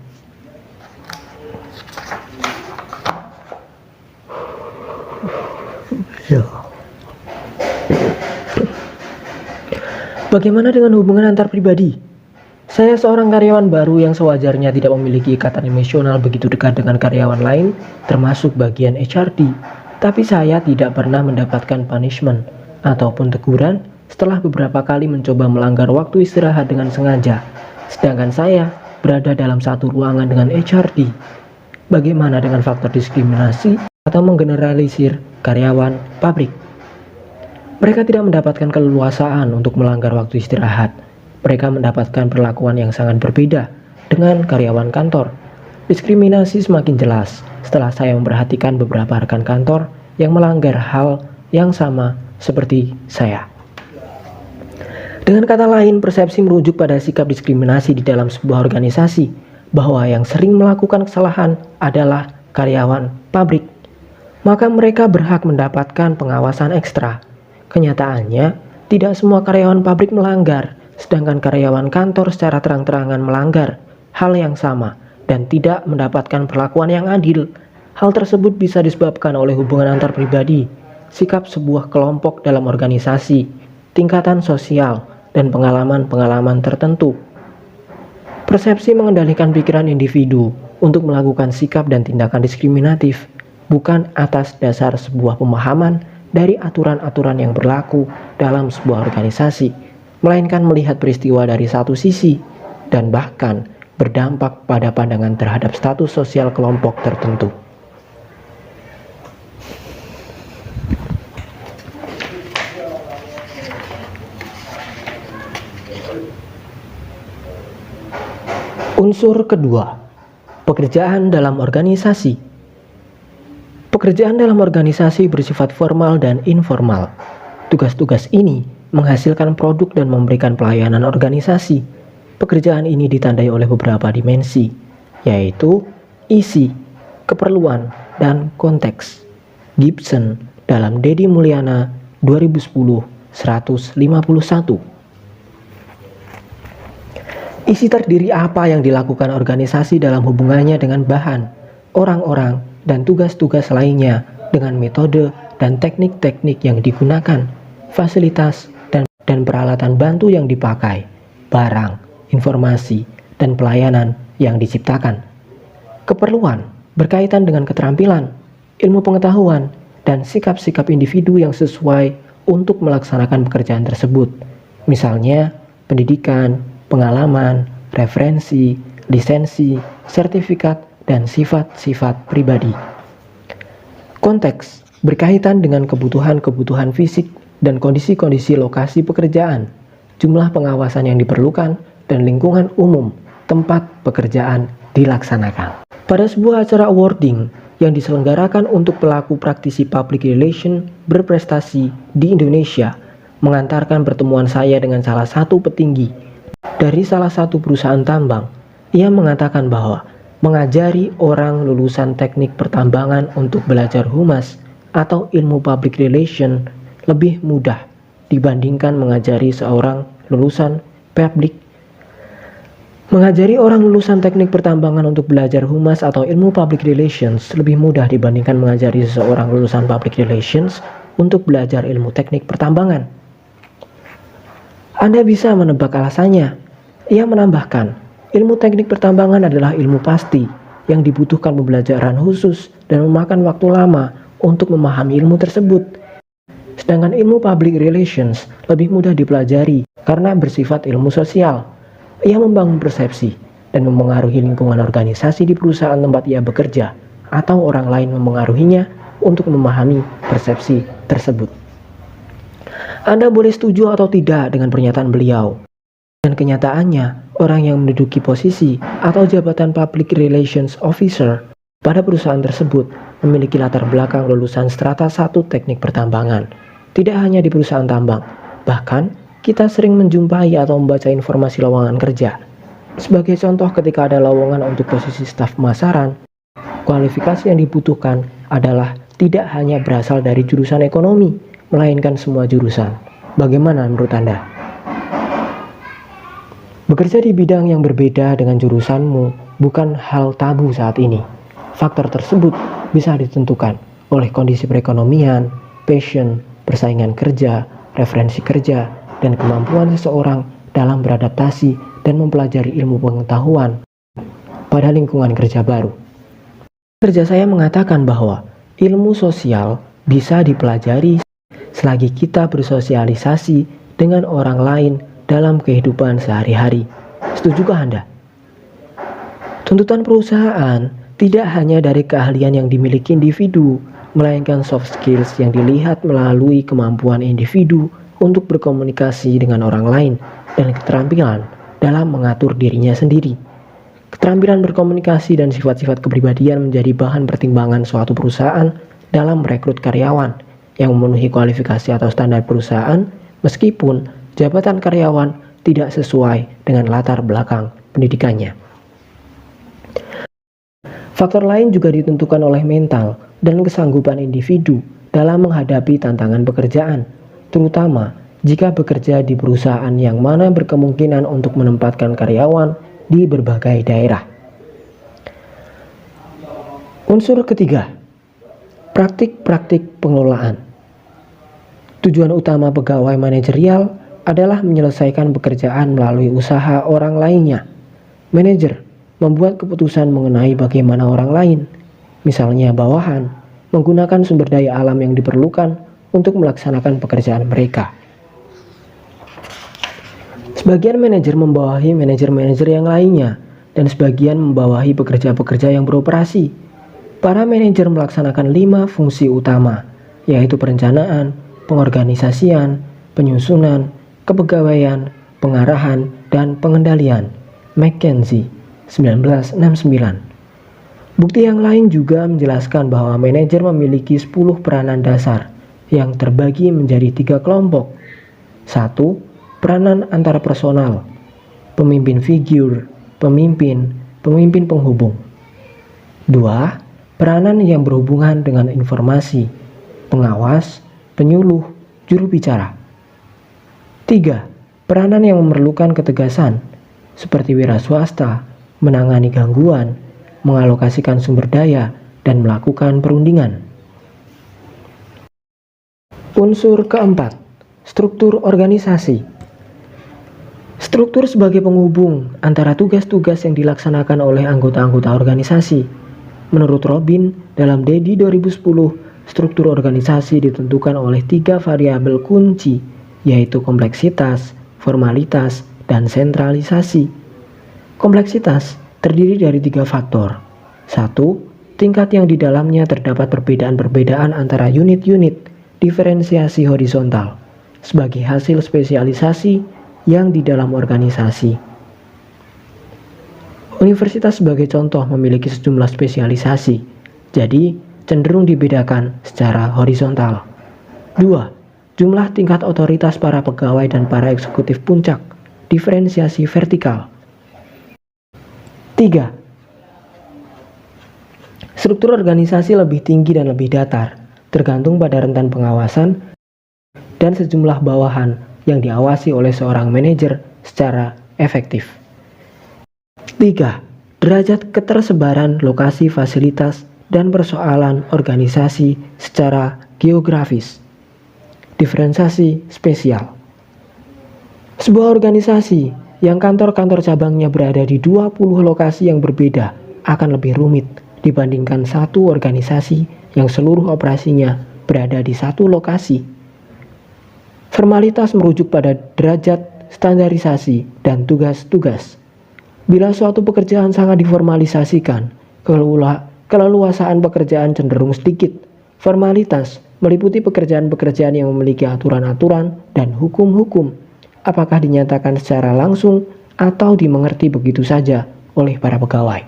[SPEAKER 1] Bagaimana dengan hubungan antar pribadi? Saya seorang karyawan baru yang sewajarnya tidak memiliki ikatan emosional begitu dekat dengan karyawan lain, termasuk bagian HRD. Tapi saya tidak pernah mendapatkan punishment ataupun teguran setelah beberapa kali mencoba melanggar waktu istirahat dengan sengaja. Sedangkan saya berada dalam satu ruangan dengan HRD. Bagaimana dengan faktor diskriminasi atau menggeneralisir karyawan pabrik? Mereka tidak mendapatkan keleluasaan untuk melanggar waktu istirahat. Mereka mendapatkan perlakuan yang sangat berbeda dengan karyawan kantor. Diskriminasi semakin jelas setelah saya memperhatikan beberapa rekan kantor yang melanggar hal yang sama seperti saya. Dengan kata lain, persepsi merujuk pada sikap diskriminasi di dalam sebuah organisasi, bahwa yang sering melakukan kesalahan adalah karyawan pabrik. Maka mereka berhak mendapatkan pengawasan ekstra. Kenyataannya, tidak semua karyawan pabrik melanggar, sedangkan karyawan kantor secara terang-terangan melanggar hal yang sama dan tidak mendapatkan perlakuan yang adil. Hal tersebut bisa disebabkan oleh hubungan antar pribadi, sikap sebuah kelompok dalam organisasi, tingkatan sosial, dan pengalaman-pengalaman tertentu. Persepsi mengendalikan pikiran individu untuk melakukan sikap dan tindakan diskriminatif, bukan atas dasar sebuah pemahaman dari aturan-aturan yang berlaku dalam sebuah organisasi, melainkan melihat peristiwa dari satu sisi dan bahkan berdampak pada pandangan terhadap status sosial kelompok tertentu. Unsur kedua, pekerjaan dalam organisasi. Pekerjaan dalam organisasi bersifat formal dan informal. Tugas-tugas ini menghasilkan produk dan memberikan pelayanan organisasi. Pekerjaan ini ditandai oleh beberapa dimensi, yaitu isi, keperluan, dan konteks. Gibson dalam Deddy Mulyana 2010-151. Isi terdiri apa yang dilakukan organisasi dalam hubungannya dengan bahan, orang-orang, dan tugas-tugas lainnya dengan metode dan teknik-teknik yang digunakan, fasilitas, dan peralatan bantu yang dipakai, barang, informasi, dan pelayanan yang diciptakan. Keperluan berkaitan dengan keterampilan, ilmu pengetahuan, dan sikap-sikap individu yang sesuai untuk melaksanakan pekerjaan tersebut. Misalnya, pendidikan, pengalaman, referensi, lisensi, sertifikat, dan sifat-sifat pribadi. Konteks berkaitan dengan kebutuhan-kebutuhan fisik dan kondisi-kondisi lokasi pekerjaan, jumlah pengawasan yang diperlukan, dan lingkungan umum tempat pekerjaan dilaksanakan. Pada sebuah acara awarding yang diselenggarakan untuk pelaku praktisi public relation berprestasi di Indonesia, mengantarkan pertemuan saya dengan salah satu petinggi dari salah satu perusahaan tambang. Ia mengatakan bahwa mengajari orang lulusan teknik pertambangan untuk belajar humas atau ilmu public relation lebih mudah dibandingkan mengajari seorang lulusan public. Mengajari orang lulusan teknik pertambangan untuk belajar humas atau ilmu public relations lebih mudah dibandingkan mengajari seseorang lulusan public relations untuk belajar ilmu teknik pertambangan. Anda bisa menebak alasannya. Ia menambahkan, ilmu teknik pertambangan adalah ilmu pasti yang dibutuhkan pembelajaran khusus dan memakan waktu lama untuk memahami ilmu tersebut. Sedangkan ilmu public relations lebih mudah dipelajari karena bersifat ilmu sosial. Ia membangun persepsi dan memengaruhi lingkungan organisasi di perusahaan tempat ia bekerja, atau orang lain memengaruhinya untuk memahami persepsi tersebut. Anda boleh setuju atau tidak dengan pernyataan beliau. Dan kenyataannya, orang yang menduduki posisi atau jabatan Public Relations Officer pada perusahaan tersebut memiliki latar belakang lulusan strata 1 teknik pertambangan. Tidak hanya di perusahaan tambang, bahkan kita sering menjumpai atau membaca informasi lowongan kerja. Sebagai contoh, ketika ada lowongan untuk posisi staf pemasaran, kualifikasi yang dibutuhkan adalah tidak hanya berasal dari jurusan ekonomi, melainkan semua jurusan. Bagaimana menurut Anda? Bekerja di bidang yang berbeda dengan jurusanmu bukan hal tabu saat ini. Faktor tersebut bisa ditentukan oleh kondisi perekonomian, passion, persaingan kerja, referensi kerja, dan kemampuan seseorang dalam beradaptasi dan mempelajari ilmu pengetahuan pada lingkungan kerja baru. Kerja saya mengatakan bahwa ilmu sosial bisa dipelajari selagi kita bersosialisasi dengan orang lain dalam kehidupan sehari-hari. Setujukah Anda? Tuntutan perusahaan tidak hanya dari keahlian yang dimiliki individu, melainkan soft skills yang dilihat melalui kemampuan individu untuk berkomunikasi dengan orang lain dan keterampilan dalam mengatur dirinya sendiri. Keterampilan berkomunikasi dan sifat-sifat kepribadian menjadi bahan pertimbangan suatu perusahaan dalam merekrut karyawan yang memenuhi kualifikasi atau standar perusahaan, meskipun jabatan karyawan tidak sesuai dengan latar belakang pendidikannya. Faktor lain juga ditentukan oleh mental dan kesanggupan individu dalam menghadapi tantangan pekerjaan, terutama jika bekerja di perusahaan yang mana berkemungkinan untuk menempatkan karyawan di berbagai daerah. Unsur ketiga, praktik-praktik pengelolaan. Tujuan utama pegawai manajerial adalah menyelesaikan pekerjaan melalui usaha orang lainnya. Manajer membuat keputusan mengenai bagaimana orang lain, misalnya bawahan, menggunakan sumber daya alam yang diperlukan untuk melaksanakan pekerjaan mereka. Sebagian manajer membawahi manajer-manajer yang lainnya, dan sebagian membawahi pekerja-pekerja yang beroperasi. Para manajer melaksanakan 5 fungsi utama, yaitu perencanaan, pengorganisasian, penyusunan, kepegawaian, pengarahan, dan pengendalian. McKinsey, 1969. Bukti yang lain juga menjelaskan bahwa manajer memiliki 10 peranan dasar yang terbagi menjadi 3 kelompok. 1. Peranan antarpersonal, pemimpin figur, pemimpin penghubung. 2. Peranan yang berhubungan dengan informasi, pengawas, penyuluh, juru bicara. 3. Peranan yang memerlukan ketegasan, seperti wira swasta, menangani gangguan, mengalokasikan sumber daya, dan melakukan perundingan. Unsur keempat, struktur organisasi. Struktur sebagai penghubung antara tugas-tugas yang dilaksanakan oleh anggota-anggota organisasi. Menurut Robin, dalam DEDI 2010, struktur organisasi ditentukan oleh 3 variabel kunci, yaitu kompleksitas, formalitas, dan sentralisasi. Kompleksitas terdiri dari 3 faktor. 1. Tingkat yang di dalamnya terdapat perbedaan-perbedaan antara unit-unit, diferensiasi horizontal, sebagai hasil spesialisasi yang di dalam organisasi. Universitas sebagai contoh memiliki sejumlah spesialisasi, jadi cenderung dibedakan secara horizontal. 2. Jumlah tingkat otoritas para pegawai dan para eksekutif puncak, diferensiasi vertikal. 3. Struktur organisasi lebih tinggi dan lebih datar, tergantung pada rentan pengawasan dan sejumlah bawahan yang diawasi oleh seorang manajer secara efektif. 3. Derajat ketersebaran lokasi fasilitas dan persoalan organisasi secara geografis. Diferensiasi spesial. Sebuah organisasi yang kantor-kantor cabangnya berada di 20 lokasi yang berbeda akan lebih rumit dibandingkan satu organisasi yang seluruh operasinya berada di satu lokasi. Formalitas merujuk pada derajat standarisasi dan tugas-tugas. Bila suatu pekerjaan sangat diformalisasikan, keleluasaan pekerjaan cenderung sedikit. Formalitas meliputi pekerjaan-pekerjaan yang memiliki aturan-aturan dan hukum-hukum, apakah dinyatakan secara langsung atau dimengerti begitu saja oleh para pegawai.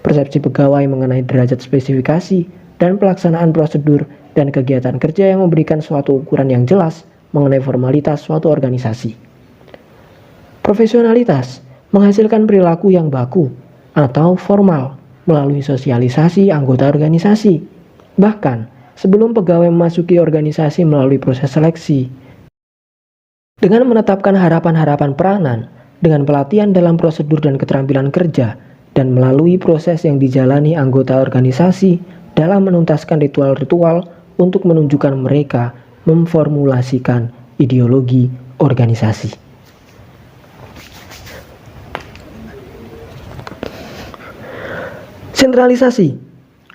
[SPEAKER 1] Persepsi pegawai mengenai derajat spesifikasi dan pelaksanaan prosedur dan kegiatan kerja yang memberikan suatu ukuran yang jelas mengenai formalitas suatu organisasi. Profesionalitas menghasilkan perilaku yang baku atau formal melalui sosialisasi anggota organisasi. Bahkan, sebelum pegawai memasuki organisasi melalui proses seleksi. Dengan menetapkan harapan-harapan peranan, dengan pelatihan dalam prosedur dan keterampilan kerja, dan melalui proses yang dijalani anggota organisasi dalam menuntaskan ritual-ritual untuk menunjukkan mereka memformulasikan ideologi organisasi. Sentralisasi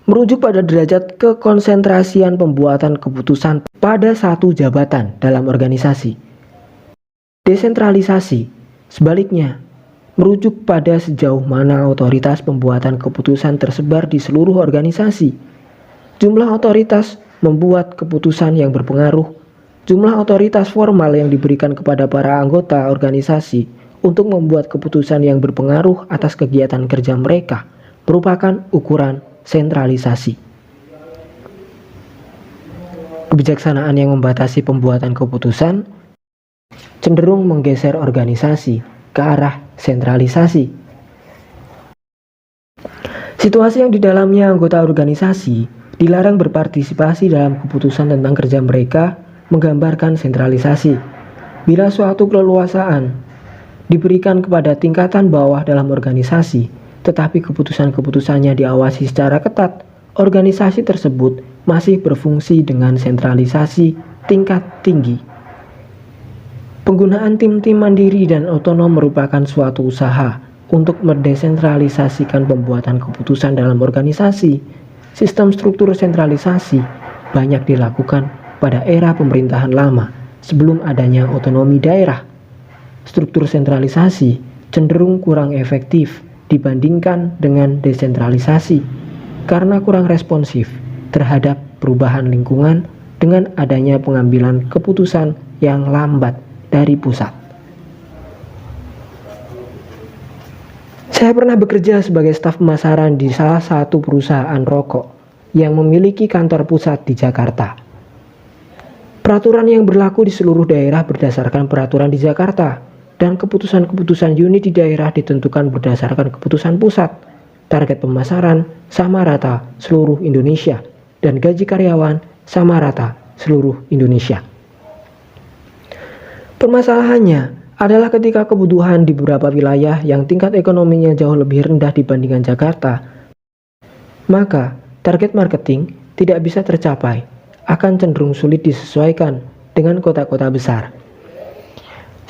[SPEAKER 1] merujuk pada derajat kekonsentrasian pembuatan keputusan pada satu jabatan dalam organisasi. Desentralisasi, sebaliknya, merujuk pada sejauh mana otoritas pembuatan keputusan tersebar di seluruh organisasi. Jumlah otoritas membuat keputusan yang berpengaruh. Jumlah otoritas formal yang diberikan kepada para anggota organisasi untuk membuat keputusan yang berpengaruh atas kegiatan kerja mereka merupakan ukuran sentralisasi. Kebijaksanaan yang membatasi pembuatan keputusan cenderung menggeser organisasi ke arah sentralisasi. Situasi yang di dalamnya anggota organisasi dilarang berpartisipasi dalam keputusan tentang kerja mereka menggambarkan sentralisasi. Bila suatu keleluasaan diberikan kepada tingkatan bawah dalam organisasi, tetapi keputusan-keputusannya diawasi secara ketat, organisasi tersebut masih berfungsi dengan sentralisasi tingkat tinggi. Penggunaan tim-tim mandiri dan otonom merupakan suatu usaha untuk mendesentralisasikan pembuatan keputusan dalam organisasi. Sistem struktur sentralisasi banyak dilakukan pada era pemerintahan lama sebelum adanya otonomi daerah. Struktur sentralisasi cenderung kurang efektif dibandingkan dengan desentralisasi karena kurang responsif terhadap perubahan lingkungan dengan adanya pengambilan keputusan yang lambat dari pusat. Saya pernah bekerja sebagai staf pemasaran di salah satu perusahaan rokok yang memiliki kantor pusat di Jakarta. Peraturan yang berlaku di seluruh daerah berdasarkan peraturan di Jakarta, dan keputusan-keputusan unit di daerah ditentukan berdasarkan keputusan pusat. Target pemasaran sama rata seluruh Indonesia, dan gaji karyawan sama rata seluruh Indonesia. Permasalahannya adalah ketika kebutuhan di beberapa wilayah yang tingkat ekonominya jauh lebih rendah dibandingkan Jakarta, maka target marketing tidak bisa tercapai, akan cenderung sulit disesuaikan dengan kota-kota besar.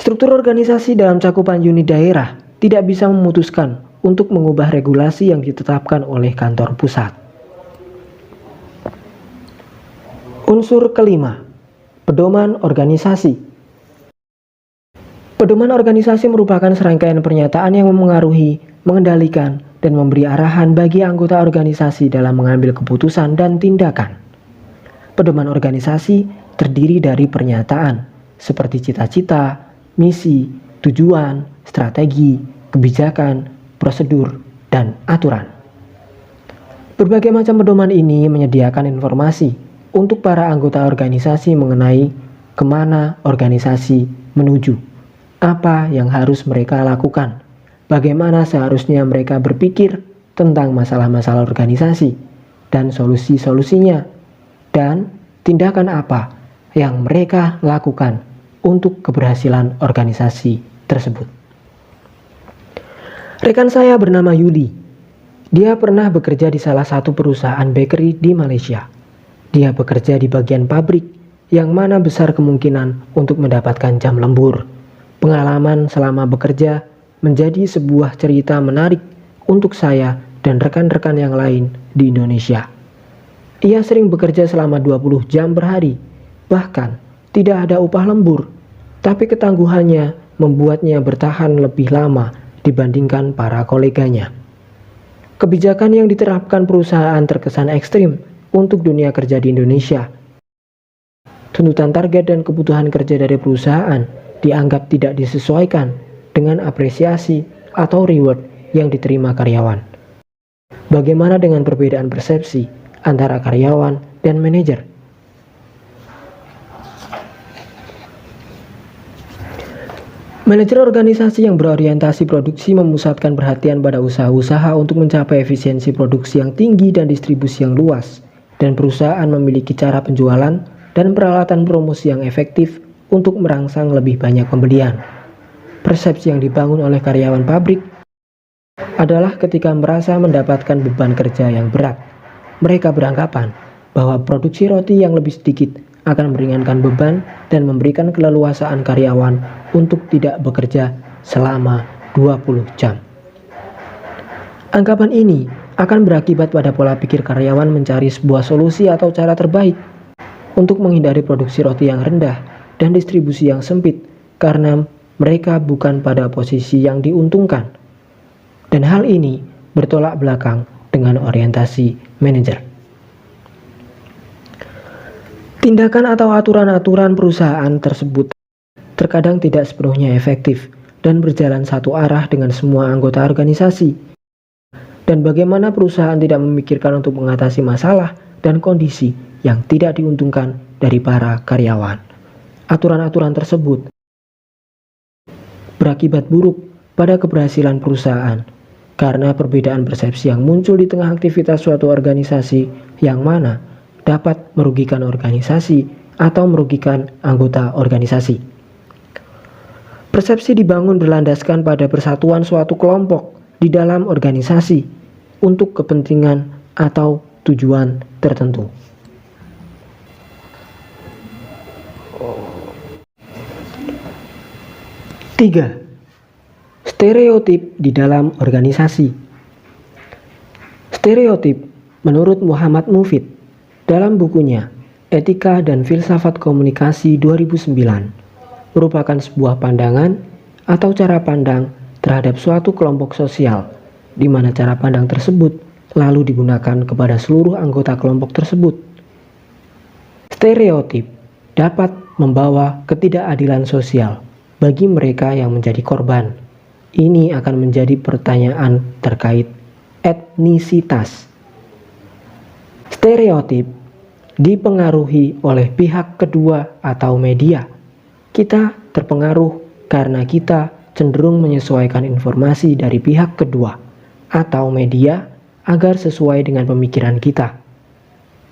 [SPEAKER 1] Struktur organisasi dalam cakupan unit daerah tidak bisa memutuskan untuk mengubah regulasi yang ditetapkan oleh kantor pusat. Unsur kelima, pedoman organisasi. Pedoman organisasi merupakan serangkaian pernyataan yang memengaruhi, mengendalikan, dan memberi arahan bagi anggota organisasi dalam mengambil keputusan dan tindakan. Pedoman organisasi terdiri dari pernyataan seperti cita-cita, misi, tujuan, strategi, kebijakan, prosedur, dan aturan. Berbagai macam pedoman ini menyediakan informasi untuk para anggota organisasi mengenai kemana organisasi menuju, apa yang harus mereka lakukan, bagaimana seharusnya mereka berpikir tentang masalah-masalah organisasi, dan solusi-solusinya, dan tindakan apa yang mereka lakukan untuk keberhasilan organisasi tersebut. Rekan saya bernama Yuli. Dia pernah bekerja di salah satu perusahaan bakery di Malaysia. Dia bekerja di bagian pabrik yang mana besar kemungkinan untuk mendapatkan jam lembur. Pengalaman selama bekerja menjadi sebuah cerita menarik untuk saya dan rekan-rekan yang lain di Indonesia. Ia sering bekerja selama 20 jam per hari, bahkan tidak ada upah lembur, tapi ketangguhannya membuatnya bertahan lebih lama dibandingkan para koleganya. Kebijakan yang diterapkan perusahaan terkesan ekstrim untuk dunia kerja di Indonesia. Tuntutan target dan kebutuhan kerja dari perusahaan dianggap tidak disesuaikan dengan apresiasi atau reward yang diterima karyawan. Bagaimana dengan perbedaan persepsi antara karyawan dan manajer? Manajer organisasi yang berorientasi produksi memusatkan perhatian pada usaha-usaha untuk mencapai efisiensi produksi yang tinggi dan distribusi yang luas, dan perusahaan memiliki cara penjualan dan peralatan promosi yang efektif untuk merangsang lebih banyak pembelian. Persepsi yang dibangun oleh karyawan pabrik adalah ketika merasa mendapatkan beban kerja yang berat, mereka beranggapan bahwa produksi roti yang lebih sedikit akan meringankan beban dan memberikan keleluasaan karyawan untuk tidak bekerja selama 20 jam. Anggapan ini akan berakibat pada pola pikir karyawan mencari sebuah solusi atau cara terbaik untuk menghindari produksi roti yang rendah dan distribusi yang sempit karena mereka bukan pada posisi yang diuntungkan. Dan hal ini bertolak belakang dengan orientasi manajer. Tindakan atau aturan-aturan perusahaan tersebut terkadang tidak sepenuhnya efektif dan berjalan satu arah dengan semua anggota organisasi. Dan bagaimana perusahaan tidak memikirkan untuk mengatasi masalah dan kondisi yang tidak diuntungkan dari para karyawan. Aturan-aturan tersebut berakibat buruk pada keberhasilan perusahaan karena perbedaan persepsi yang muncul di tengah aktivitas suatu organisasi yang mana dapat merugikan organisasi atau merugikan anggota organisasi. Persepsi dibangun berlandaskan pada persatuan suatu kelompok di dalam organisasi untuk kepentingan atau tujuan tertentu. Tiga, stereotip di dalam organisasi. Stereotip menurut Muhammad Mufid dalam bukunya Etika dan Filsafat Komunikasi 2009 merupakan sebuah pandangan atau cara pandang terhadap suatu kelompok sosial di mana cara pandang tersebut lalu digunakan kepada seluruh anggota kelompok tersebut. Stereotip dapat membawa ketidakadilan sosial bagi mereka yang menjadi korban. Ini akan menjadi pertanyaan terkait etnisitas. Stereotip dipengaruhi oleh pihak kedua atau media. Kita terpengaruh karena kita cenderung menyesuaikan informasi dari pihak kedua atau media agar sesuai dengan pemikiran kita.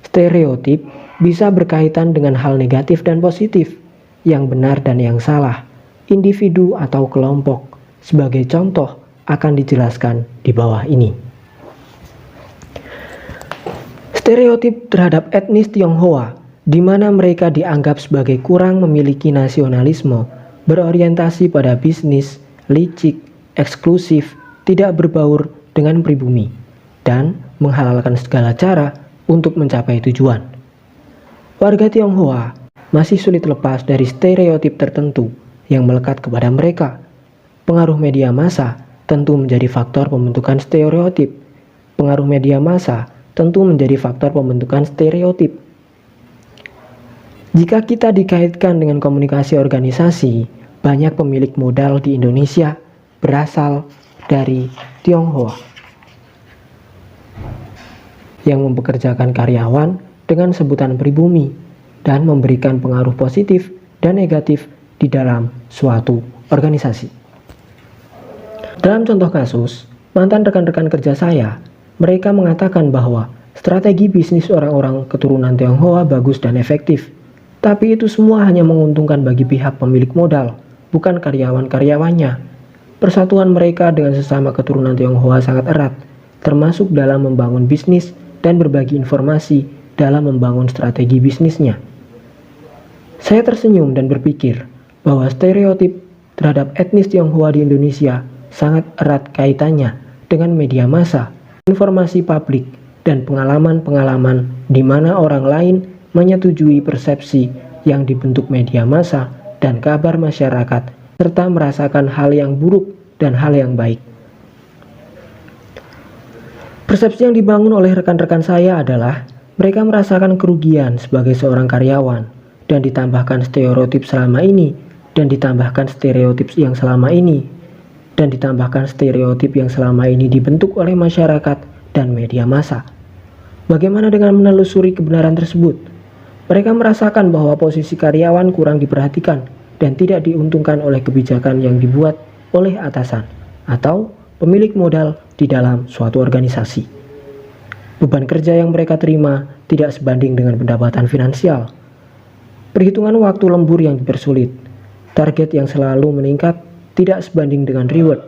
[SPEAKER 1] Stereotip bisa berkaitan dengan hal negatif dan positif, yang benar dan yang salah, individu atau kelompok. Sebagai contoh akan dijelaskan di bawah ini. Stereotip terhadap etnis Tionghoa, di mana mereka dianggap sebagai kurang memiliki nasionalisme, berorientasi pada bisnis, licik, eksklusif, tidak berbaur dengan pribumi, dan menghalalkan segala cara untuk mencapai tujuan. Warga Tionghoa masih sulit lepas dari stereotip tertentu yang melekat kepada mereka. Pengaruh media massa tentu menjadi faktor pembentukan stereotip. Pengaruh media massa tentu menjadi faktor pembentukan stereotip. Jika kita dikaitkan dengan komunikasi organisasi, banyak pemilik modal di Indonesia berasal dari Tionghoa yang mempekerjakan karyawan dengan sebutan pribumi dan memberikan pengaruh positif dan negatif di dalam suatu organisasi. Dalam contoh kasus, mantan rekan-rekan kerja saya, mereka mengatakan bahwa strategi bisnis orang-orang keturunan Tionghoa bagus dan efektif. Tapi itu semua hanya menguntungkan bagi pihak pemilik modal, bukan karyawan-karyawannya. Persatuan mereka dengan sesama keturunan Tionghoa sangat erat, termasuk dalam membangun bisnis dan berbagi informasi dalam membangun strategi bisnisnya. Saya tersenyum dan berpikir bahwa stereotip terhadap etnis Tionghoa di Indonesia sangat erat kaitannya dengan media massa, informasi publik, dan pengalaman-pengalaman di mana orang lain menyetujui persepsi yang dibentuk media massa dan kabar masyarakat, serta merasakan hal yang buruk dan hal yang baik. Persepsi yang dibangun oleh rekan-rekan saya adalah mereka merasakan kerugian sebagai seorang karyawan, dan ditambahkan stereotip selama ini, dan ditambahkan stereotip yang selama ini, dan ditambahkan stereotip yang selama ini dibentuk oleh masyarakat dan media massa. Bagaimana dengan menelusuri kebenaran tersebut? Mereka merasakan bahwa posisi karyawan kurang diperhatikan dan tidak diuntungkan oleh kebijakan yang dibuat oleh atasan atau pemilik modal di dalam suatu organisasi. Beban kerja yang mereka terima tidak sebanding dengan pendapatan finansial. Perhitungan waktu lembur yang dipersulit, target yang selalu meningkat, tidak sebanding dengan reward.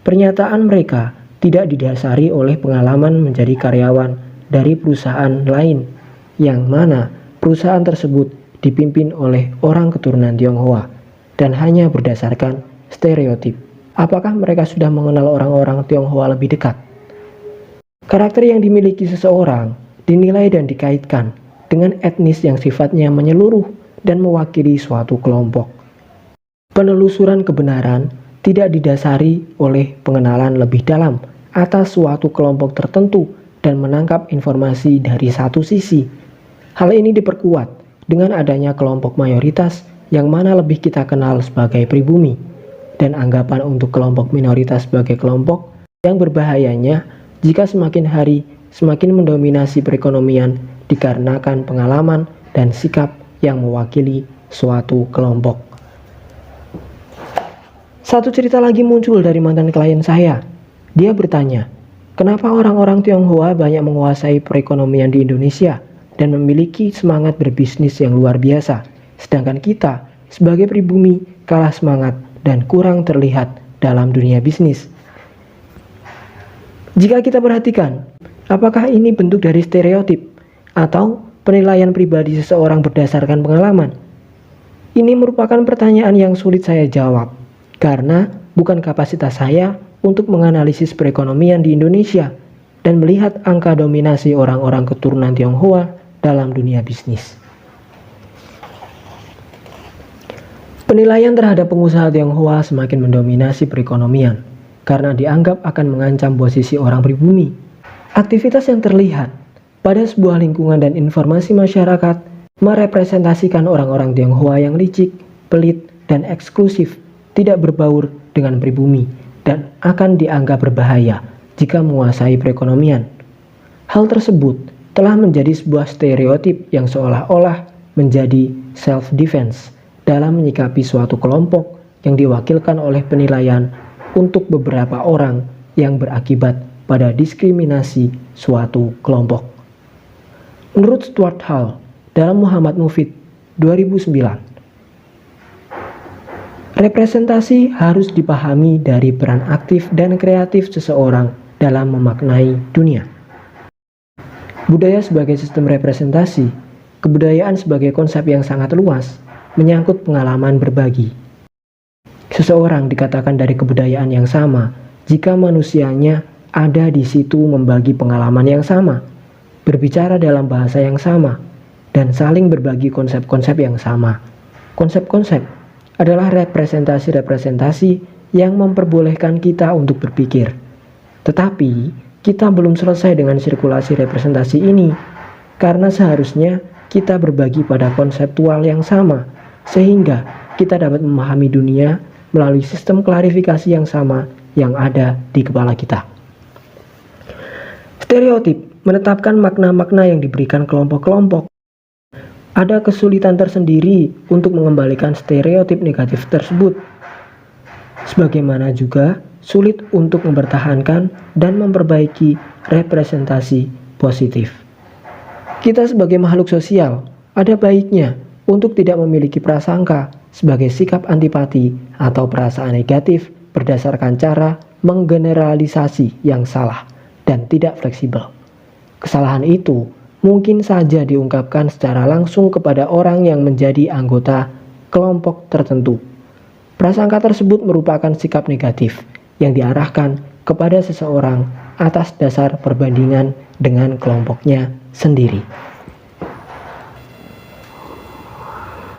[SPEAKER 1] Pernyataan mereka tidak didasari oleh pengalaman menjadi karyawan dari perusahaan lain, yang mana perusahaan tersebut dipimpin oleh orang keturunan Tionghoa dan hanya berdasarkan stereotip. Apakah mereka sudah mengenal orang-orang Tionghoa lebih dekat? Karakter yang dimiliki seseorang dinilai dan dikaitkan dengan etnis yang sifatnya menyeluruh dan mewakili suatu kelompok. Penelusuran kebenaran tidak didasari oleh pengenalan lebih dalam atas suatu kelompok tertentu dan menangkap informasi dari satu sisi. Hal ini diperkuat dengan adanya kelompok mayoritas yang mana lebih kita kenal sebagai pribumi, dan anggapan untuk kelompok minoritas sebagai kelompok yang berbahayanya jika semakin hari semakin mendominasi perekonomian dikarenakan pengalaman dan sikap yang mewakili suatu kelompok. Satu cerita lagi muncul dari mantan klien saya. Dia bertanya, kenapa orang-orang Tionghoa banyak menguasai perekonomian di Indonesia dan memiliki semangat berbisnis yang luar biasa, sedangkan kita sebagai pribumi kalah semangat dan kurang terlihat dalam dunia bisnis. Jika kita perhatikan, apakah ini bentuk dari stereotip atau penilaian pribadi seseorang berdasarkan pengalaman? Ini merupakan pertanyaan yang sulit saya jawab, karena bukan kapasitas saya untuk menganalisis perekonomian di Indonesia dan melihat angka dominasi orang-orang keturunan Tionghoa dalam dunia bisnis. Penilaian terhadap pengusaha Tionghoa semakin mendominasi perekonomian karena dianggap akan mengancam posisi orang pribumi. Aktivitas yang terlihat pada sebuah lingkungan dan informasi masyarakat merepresentasikan orang-orang Tionghoa yang licik, pelit, dan eksklusif, tidak berbaur dengan pribumi, dan akan dianggap berbahaya jika menguasai perekonomian. Hal tersebut telah menjadi sebuah stereotip yang seolah-olah menjadi self-defense dalam menyikapi suatu kelompok yang diwakilkan oleh penilaian untuk beberapa orang yang berakibat pada diskriminasi suatu kelompok. Menurut Stuart Hall dalam Muhammad Mufid 2009, representasi harus dipahami dari peran aktif dan kreatif seseorang dalam memaknai dunia. Budaya sebagai sistem representasi, kebudayaan sebagai konsep yang sangat luas, menyangkut pengalaman berbagi. Seseorang dikatakan dari kebudayaan yang sama jika manusianya ada di situ membagi pengalaman yang sama, berbicara dalam bahasa yang sama, dan saling berbagi konsep-konsep yang sama. Konsep-konsep adalah representasi-representasi yang memperbolehkan kita untuk berpikir. Tetapi, kita belum selesai dengan sirkulasi representasi ini, karena seharusnya kita berbagi pada konseptual yang sama, sehingga kita dapat memahami dunia melalui sistem klarifikasi yang sama yang ada di kepala kita. Stereotip menetapkan makna-makna yang diberikan kelompok-kelompok. Ada kesulitan tersendiri untuk mengembalikan stereotip negatif tersebut. Sebagaimana juga sulit untuk mempertahankan dan memperbaiki representasi positif. Kita sebagai makhluk sosial, ada baiknya untuk tidak memiliki prasangka sebagai sikap antipati atau perasaan negatif berdasarkan cara menggeneralisasi yang salah dan tidak fleksibel. Kesalahan itu mungkin saja diungkapkan secara langsung kepada orang yang menjadi anggota kelompok tertentu. Prasangka tersebut merupakan sikap negatif yang diarahkan kepada seseorang atas dasar perbandingan dengan kelompoknya sendiri.